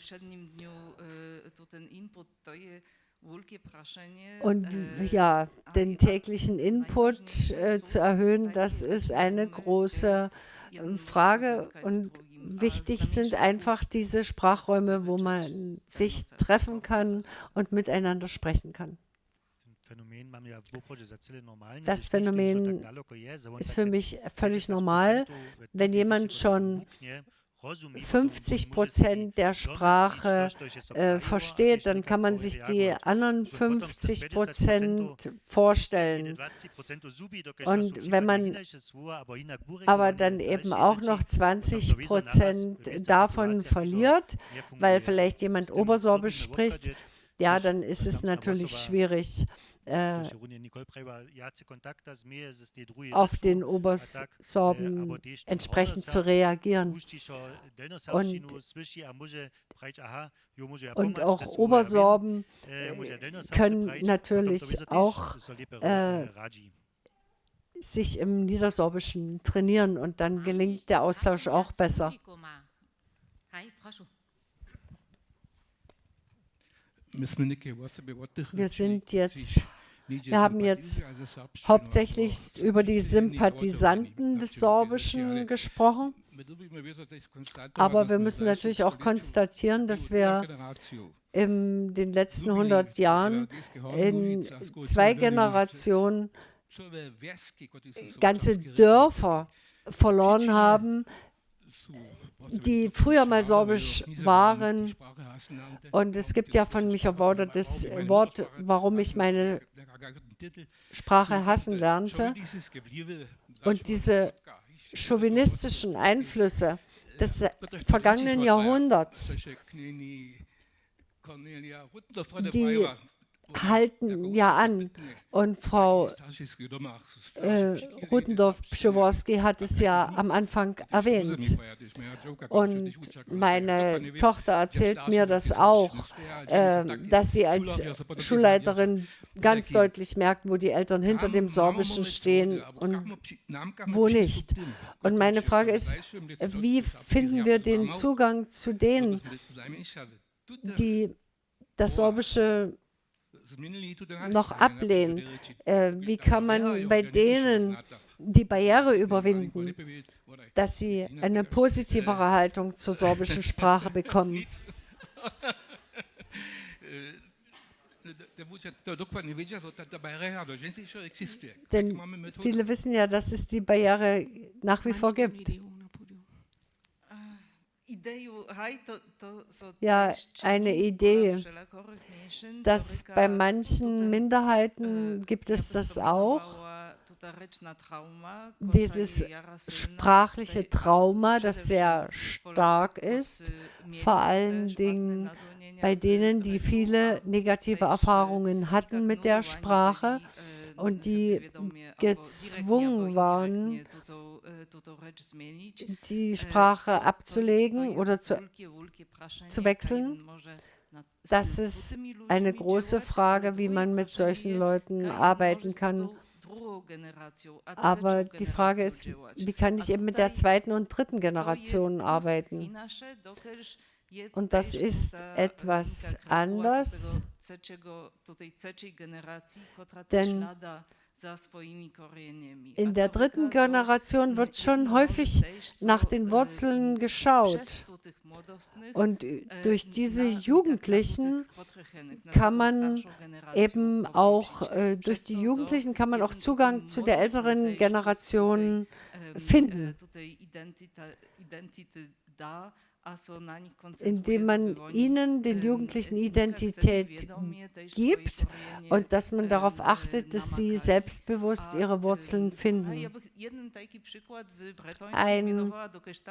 Und ja, den täglichen Input zu erhöhen, das ist eine große Frage und wichtig sind einfach diese Sprachräume, wo man sich treffen kann und miteinander sprechen kann. Das Phänomen ist für mich völlig normal, wenn jemand schon 50% der Sprache versteht, dann kann man sich die anderen 50% vorstellen. Und wenn man aber dann eben auch noch 20% davon verliert, weil vielleicht jemand Obersorbisch spricht, ja, dann ist es natürlich schwierig, auf den Obersorben entsprechend zu reagieren. Und auch Obersorben können natürlich auch sich im Niedersorbischen trainieren und dann gelingt der Austausch auch besser. Wir haben jetzt hauptsächlich über die Sympathisanten des Sorbischen gesprochen, aber wir müssen natürlich auch konstatieren, dass wir in den letzten 100 Jahren in 2 Generationen ganze Dörfer verloren haben, die früher mal sorbisch waren. Und es gibt ja von Micha Wauder das Wort, warum ich meine Sprache hassen lernte. Und diese chauvinistischen Einflüsse des vergangenen Jahrhunderts, die halten ja an. Und Frau Rudendorff-Pschiworski hat es ja am Anfang erwähnt. Und meine Tochter erzählt mir das auch, dass sie als Schulleiterin ganz deutlich merkt, wo die Eltern hinter dem Sorbischen stehen und wo nicht. Und meine Frage ist, wie finden wir den Zugang zu denen, die das Sorbische noch ablehnen? Wie kann man bei denen die Barriere überwinden, dass sie eine positivere Haltung zur sorbischen Sprache bekommen? Denn viele wissen ja, dass es die Barriere nach wie vor gibt. Ja, eine Idee, dass bei manchen Minderheiten gibt es das auch, dieses sprachliche Trauma, das sehr stark ist, vor allen Dingen bei denen, die viele negative Erfahrungen hatten mit der Sprache und die gezwungen waren, die Sprache abzulegen oder zu wechseln. Das ist eine große Frage, wie man mit solchen Leuten arbeiten kann. Aber die Frage ist, wie kann ich eben mit der zweiten und dritten Generation arbeiten? Und das ist etwas anders, denn in der dritten Generation wird schon häufig nach den Wurzeln geschaut. Und durch diese Jugendlichen kann man eben auch, Zugang zu der älteren Generation finden, indem man ihnen, den Jugendlichen, Identität gibt und dass man darauf achtet, dass sie selbstbewusst ihre Wurzeln finden. Ein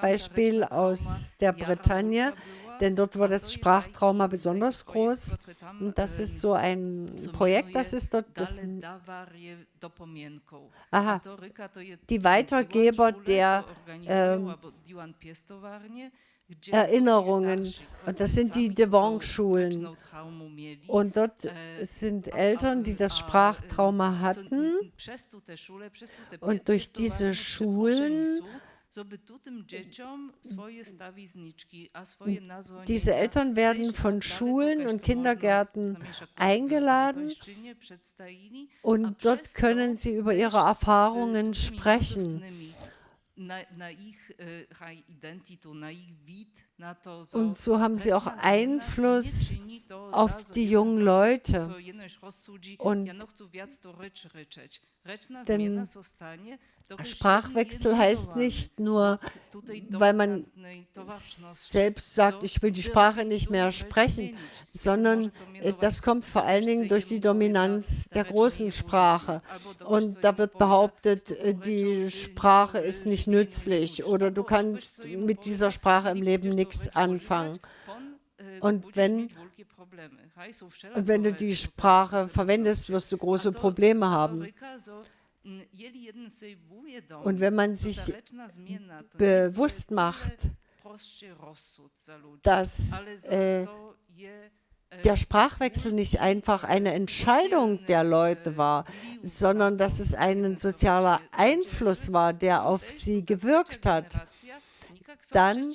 Beispiel aus der Bretagne, denn dort war das Sprachtrauma besonders groß. Und das ist so ein Projekt, das ist dort. Die Weitergeber der Erinnerungen. Und das sind die Devon-Schulen. Und dort sind Eltern, die das Sprachtrauma hatten. Und durch diese Schulen, diese Eltern werden von Schulen und Kindergärten eingeladen und dort können sie über ihre Erfahrungen sprechen. Und so haben sie auch Einfluss auf die jungen Leute. Und denn Sprachwechsel heißt nicht nur, weil man selbst sagt, ich will die Sprache nicht mehr sprechen, sondern das kommt vor allen Dingen durch die Dominanz der großen Sprache. Und da wird behauptet, die Sprache ist nicht nützlich oder du kannst mit dieser Sprache im Leben nichts anfangen. Und wenn du die Sprache verwendest, wirst du große Probleme haben. Und wenn man sich bewusst macht, dass der Sprachwechsel nicht einfach eine Entscheidung der Leute war, sondern dass es ein sozialer Einfluss war, der auf sie gewirkt hat, dann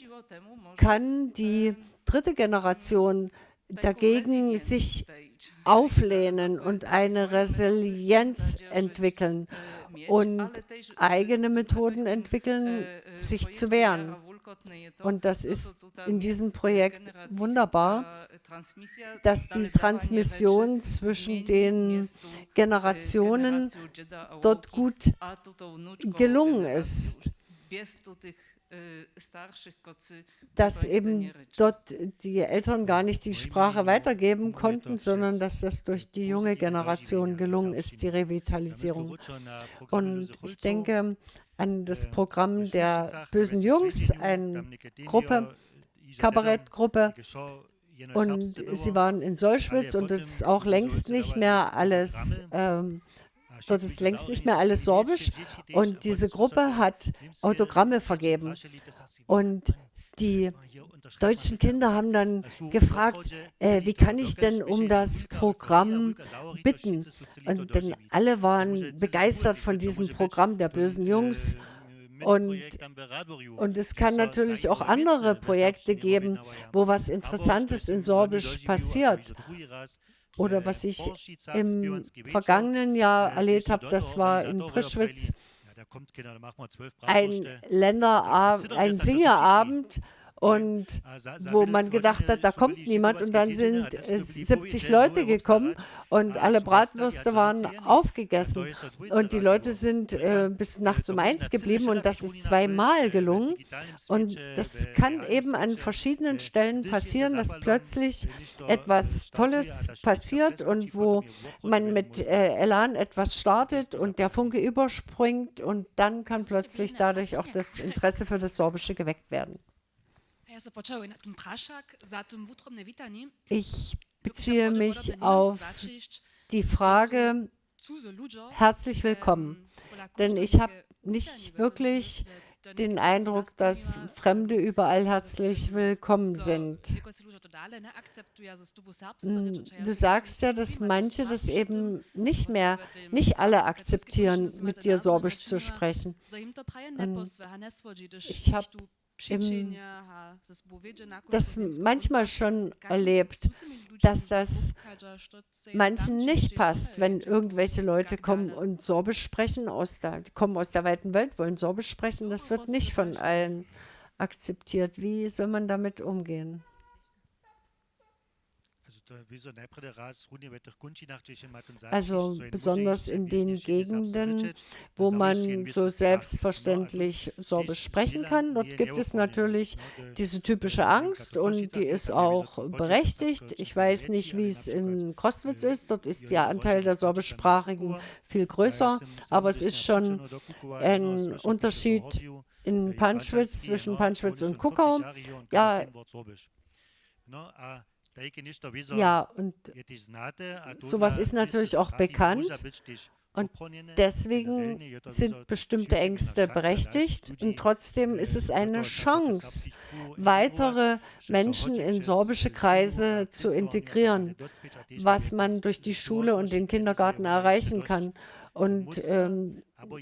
kann die dritte Generation dagegen sich auflehnen und eine Resilienz entwickeln und eigene Methoden entwickeln, sich zu wehren. Und das ist in diesem Projekt wunderbar, dass die Transmission zwischen den Generationen dort gut gelungen ist, dass eben dort die Eltern gar nicht die Sprache weitergeben konnten, sondern dass das durch die junge Generation gelungen ist, die Revitalisierung. Und ich denke an das Programm der Bösen Jungs, eine Gruppe, Kabarettgruppe, und sie waren in Solschwitz und es ist auch längst nicht mehr alles dort ist längst nicht mehr alles Sorbisch, und diese Gruppe hat Autogramme vergeben. Und die deutschen Kinder haben dann gefragt, wie kann ich denn um das Programm bitten? Und denn alle waren begeistert von diesem Programm der Bösen Jungs. Und es kann natürlich auch andere Projekte geben, wo was Interessantes in Sorbisch passiert. Oder was ich im vergangenen Jahr erlebt habe, das war in Prischwitz ein Singerabend, und wo man gedacht hat, da kommt niemand, und dann sind 70 Leute gekommen und alle Bratwürste waren aufgegessen. Und die Leute sind bis nachts um 1 geblieben, und das ist 2-mal gelungen. Und das kann eben an verschiedenen Stellen passieren, dass plötzlich etwas Tolles passiert und wo man mit Elan etwas startet und der Funke überspringt, und dann kann plötzlich dadurch auch das Interesse für das Sorbische geweckt werden. Ich beziehe mich auf die Frage, herzlich willkommen, denn ich habe nicht wirklich den Eindruck, dass Fremde überall herzlich willkommen sind. Du sagst ja, dass manche das eben nicht alle akzeptieren, mit dir Sorbisch zu sprechen. Und ich habe das manchmal schon erlebt, dass das manchen nicht passt, wenn irgendwelche Leute kommen und Sorbisch sprechen, die kommen aus der weiten Welt, wollen Sorbisch sprechen, das wird nicht von allen akzeptiert. Wie soll man damit umgehen? Also besonders in den Gegenden, wo man so selbstverständlich Sorbisch sprechen kann, dort gibt es natürlich diese typische Angst, und die ist auch berechtigt. Ich weiß nicht, wie es in Crostwitz ist, dort ist der Anteil der Sorbischsprachigen viel größer, aber es ist schon ein Unterschied in Panschwitz, zwischen Panschwitz und Kuckau. Ja, und sowas ist natürlich auch bekannt, und deswegen sind bestimmte Ängste berechtigt, und trotzdem ist es eine Chance, weitere Menschen in sorbische Kreise zu integrieren, was man durch die Schule und den Kindergarten erreichen kann. Und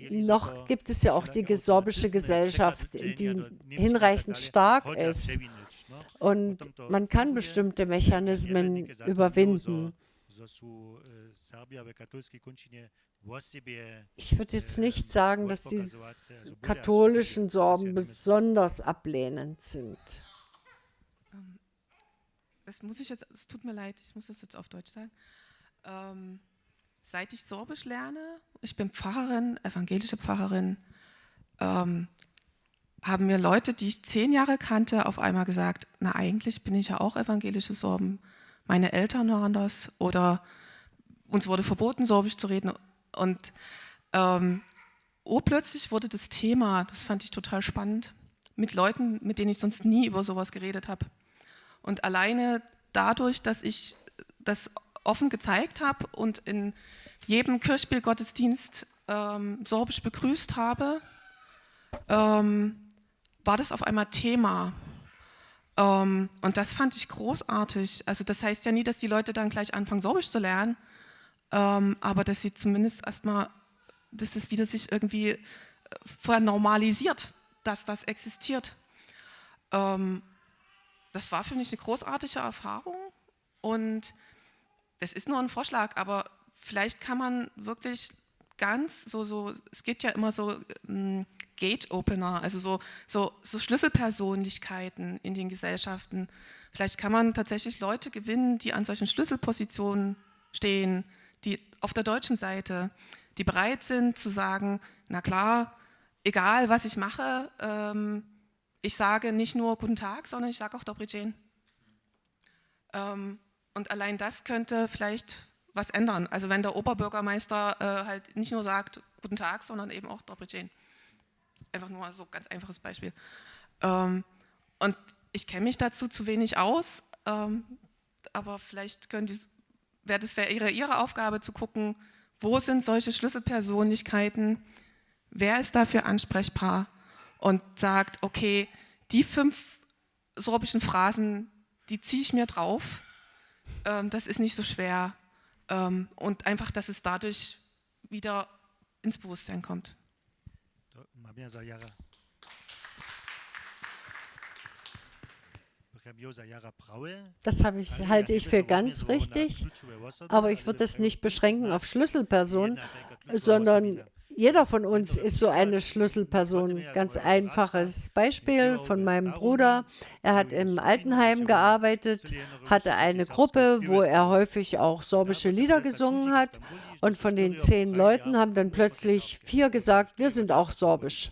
noch gibt es ja auch die sorbische Gesellschaft, die hinreichend stark ist. Und man kann bestimmte Mechanismen überwinden. Ich würde jetzt nicht sagen, dass die katholischen Sorben besonders ablehnend sind. Es tut mir leid, ich muss das jetzt auf Deutsch sagen. Seit ich Sorbisch lerne, ich bin Pfarrerin, evangelische Pfarrerin, haben mir Leute, die ich 10 Jahre kannte, auf einmal gesagt, na eigentlich bin ich ja auch evangelische Sorben. Meine Eltern waren das, oder uns wurde verboten, Sorbisch zu reden. Und plötzlich wurde das Thema, das fand ich total spannend, mit Leuten, mit denen ich sonst nie über sowas geredet habe. Und alleine dadurch, dass ich das offen gezeigt habe und in jedem Kirchspielgottesdienst Sorbisch begrüßt habe, war das auf einmal Thema. Und das fand ich großartig. Also das heißt ja nie, dass die Leute dann gleich anfangen, Sorbisch zu lernen, aber dass sie zumindest erstmal, dass es wieder sich irgendwie vernormalisiert, dass das existiert. Das war für mich eine großartige Erfahrung, und das ist nur ein Vorschlag, aber vielleicht kann man wirklich es gibt ja immer so Gate-Opener, also so Schlüsselpersönlichkeiten in den Gesellschaften. Vielleicht kann man tatsächlich Leute gewinnen, die an solchen Schlüsselpositionen stehen, die auf der deutschen Seite, die bereit sind zu sagen, na klar, egal was ich mache, ich sage nicht nur Guten Tag, sondern ich sage auch Dobry dzień. Und allein das könnte vielleicht was ändern. Also wenn der Oberbürgermeister halt nicht nur sagt Guten Tag, sondern eben auch Dobry dzień. Einfach nur so ein ganz einfaches Beispiel. Und ich kenne mich dazu zu wenig aus, aber vielleicht wäre Ihre Aufgabe zu gucken, wo sind solche Schlüsselpersönlichkeiten, wer ist dafür ansprechbar und sagt, okay, die 5 sorbischen Phrasen, die ziehe ich mir drauf, das ist nicht so schwer und einfach, dass es dadurch wieder ins Bewusstsein kommt. Das halte ich für ganz richtig, aber ich würde es nicht beschränken auf Schlüsselpersonen, sondern jeder von uns ist so eine Schlüsselperson. Ganz einfaches Beispiel von meinem Bruder. Er hat im Altenheim gearbeitet, hatte eine Gruppe, wo er häufig auch sorbische Lieder gesungen hat. Und von den 10 Leuten haben dann plötzlich 4 gesagt, wir sind auch sorbisch.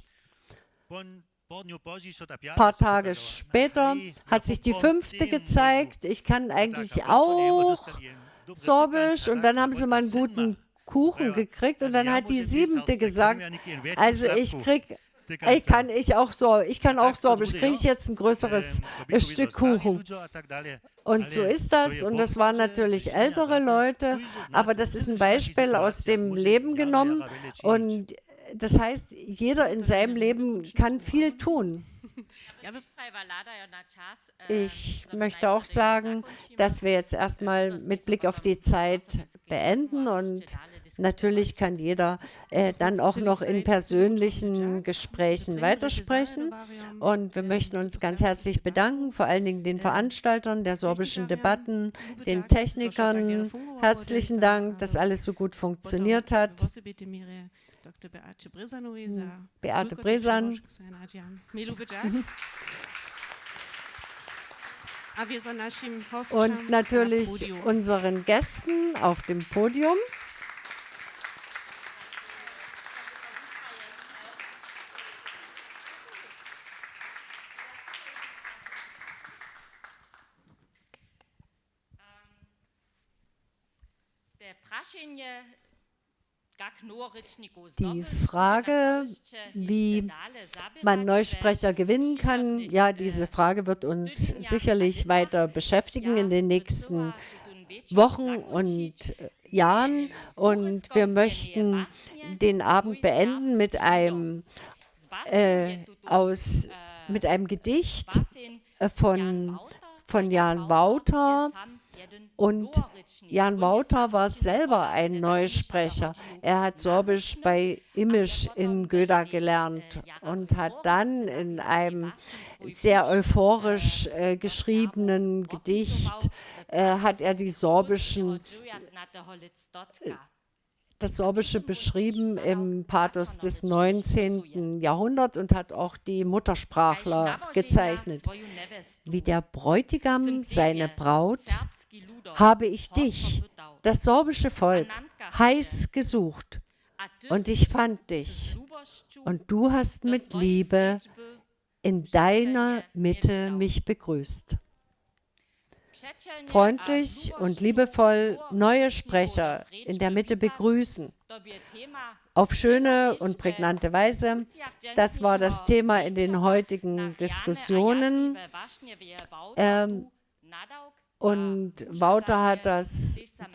Ein paar Tage später hat sich die 5. gezeigt. Ich kann eigentlich auch sorbisch. Und dann haben sie mal einen guten Kuchen gekriegt und dann hat die 7. gesagt, also ich kann auch sorbisch, kriege ich jetzt ein größeres Stück Kuchen. Und so ist das und das waren natürlich ältere Leute, aber das ist ein Beispiel aus dem Leben genommen und das heißt, jeder in seinem Leben kann viel tun. Ich möchte auch sagen, dass wir jetzt erstmal mit Blick auf die Zeit beenden und natürlich kann jeder dann auch noch in persönlichen Gesprächen weitersprechen und wir möchten uns ganz herzlich bedanken, vor allen Dingen den Veranstaltern der sorbischen Debatten, den Technikern. Herzlichen Dank, dass alles so gut funktioniert hat. Beate Bresan. Und natürlich unseren Gästen auf dem Podium. Die Frage, wie man Neusprecher gewinnen kann, ja, diese Frage wird uns sicherlich weiter beschäftigen in den nächsten Wochen und Jahren. Und wir möchten den Abend beenden mit einem Gedicht von Jan Wouter. Und Jan Wouter war selber ein Neusprecher. Er hat Sorbisch bei Imisch in Göda gelernt und hat dann in einem sehr euphorisch geschriebenen Gedicht hat er das Sorbische beschrieben im Pathos des 19. Jahrhunderts und hat auch die Muttersprachler gezeichnet. Wie der Bräutigam seine Braut habe ich dich, das sorbische Volk, heiß gesucht und ich fand dich und du hast mit Liebe in deiner Mitte mich begrüßt. Freundlich und liebevoll neue Sprecher in der Mitte begrüßen. Auf schöne und prägnante Weise. Das war das Thema in den heutigen Diskussionen. Und Wouter hat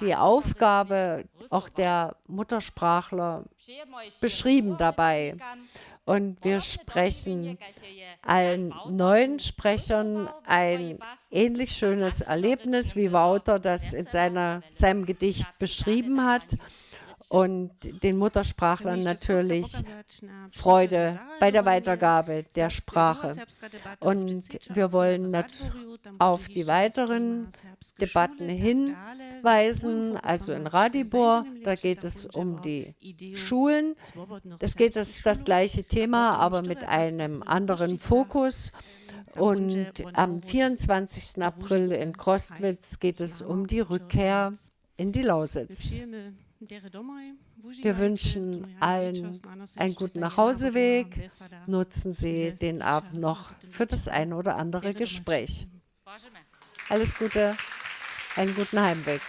die Aufgabe auch der Muttersprachler beschrieben dabei. Und wir sprechen allen neuen Sprechern ein ähnlich schönes Erlebnis, wie Wouter das in seinem Gedicht beschrieben hat. und den Muttersprachlern natürlich Freude bei der Weitergabe der Sprache. Und wir wollen auf die weiteren Debatten hinweisen, also in Radibor, da geht es um die Schulen. Das gleiche Thema, aber mit einem anderen Fokus. Und am 24. April in Krostwitz geht es um die Rückkehr in die Lausitz. Wir wünschen allen einen guten Nachhauseweg. Nutzen Sie den Abend noch für das ein oder andere Gespräch. Alles Gute, einen guten Heimweg.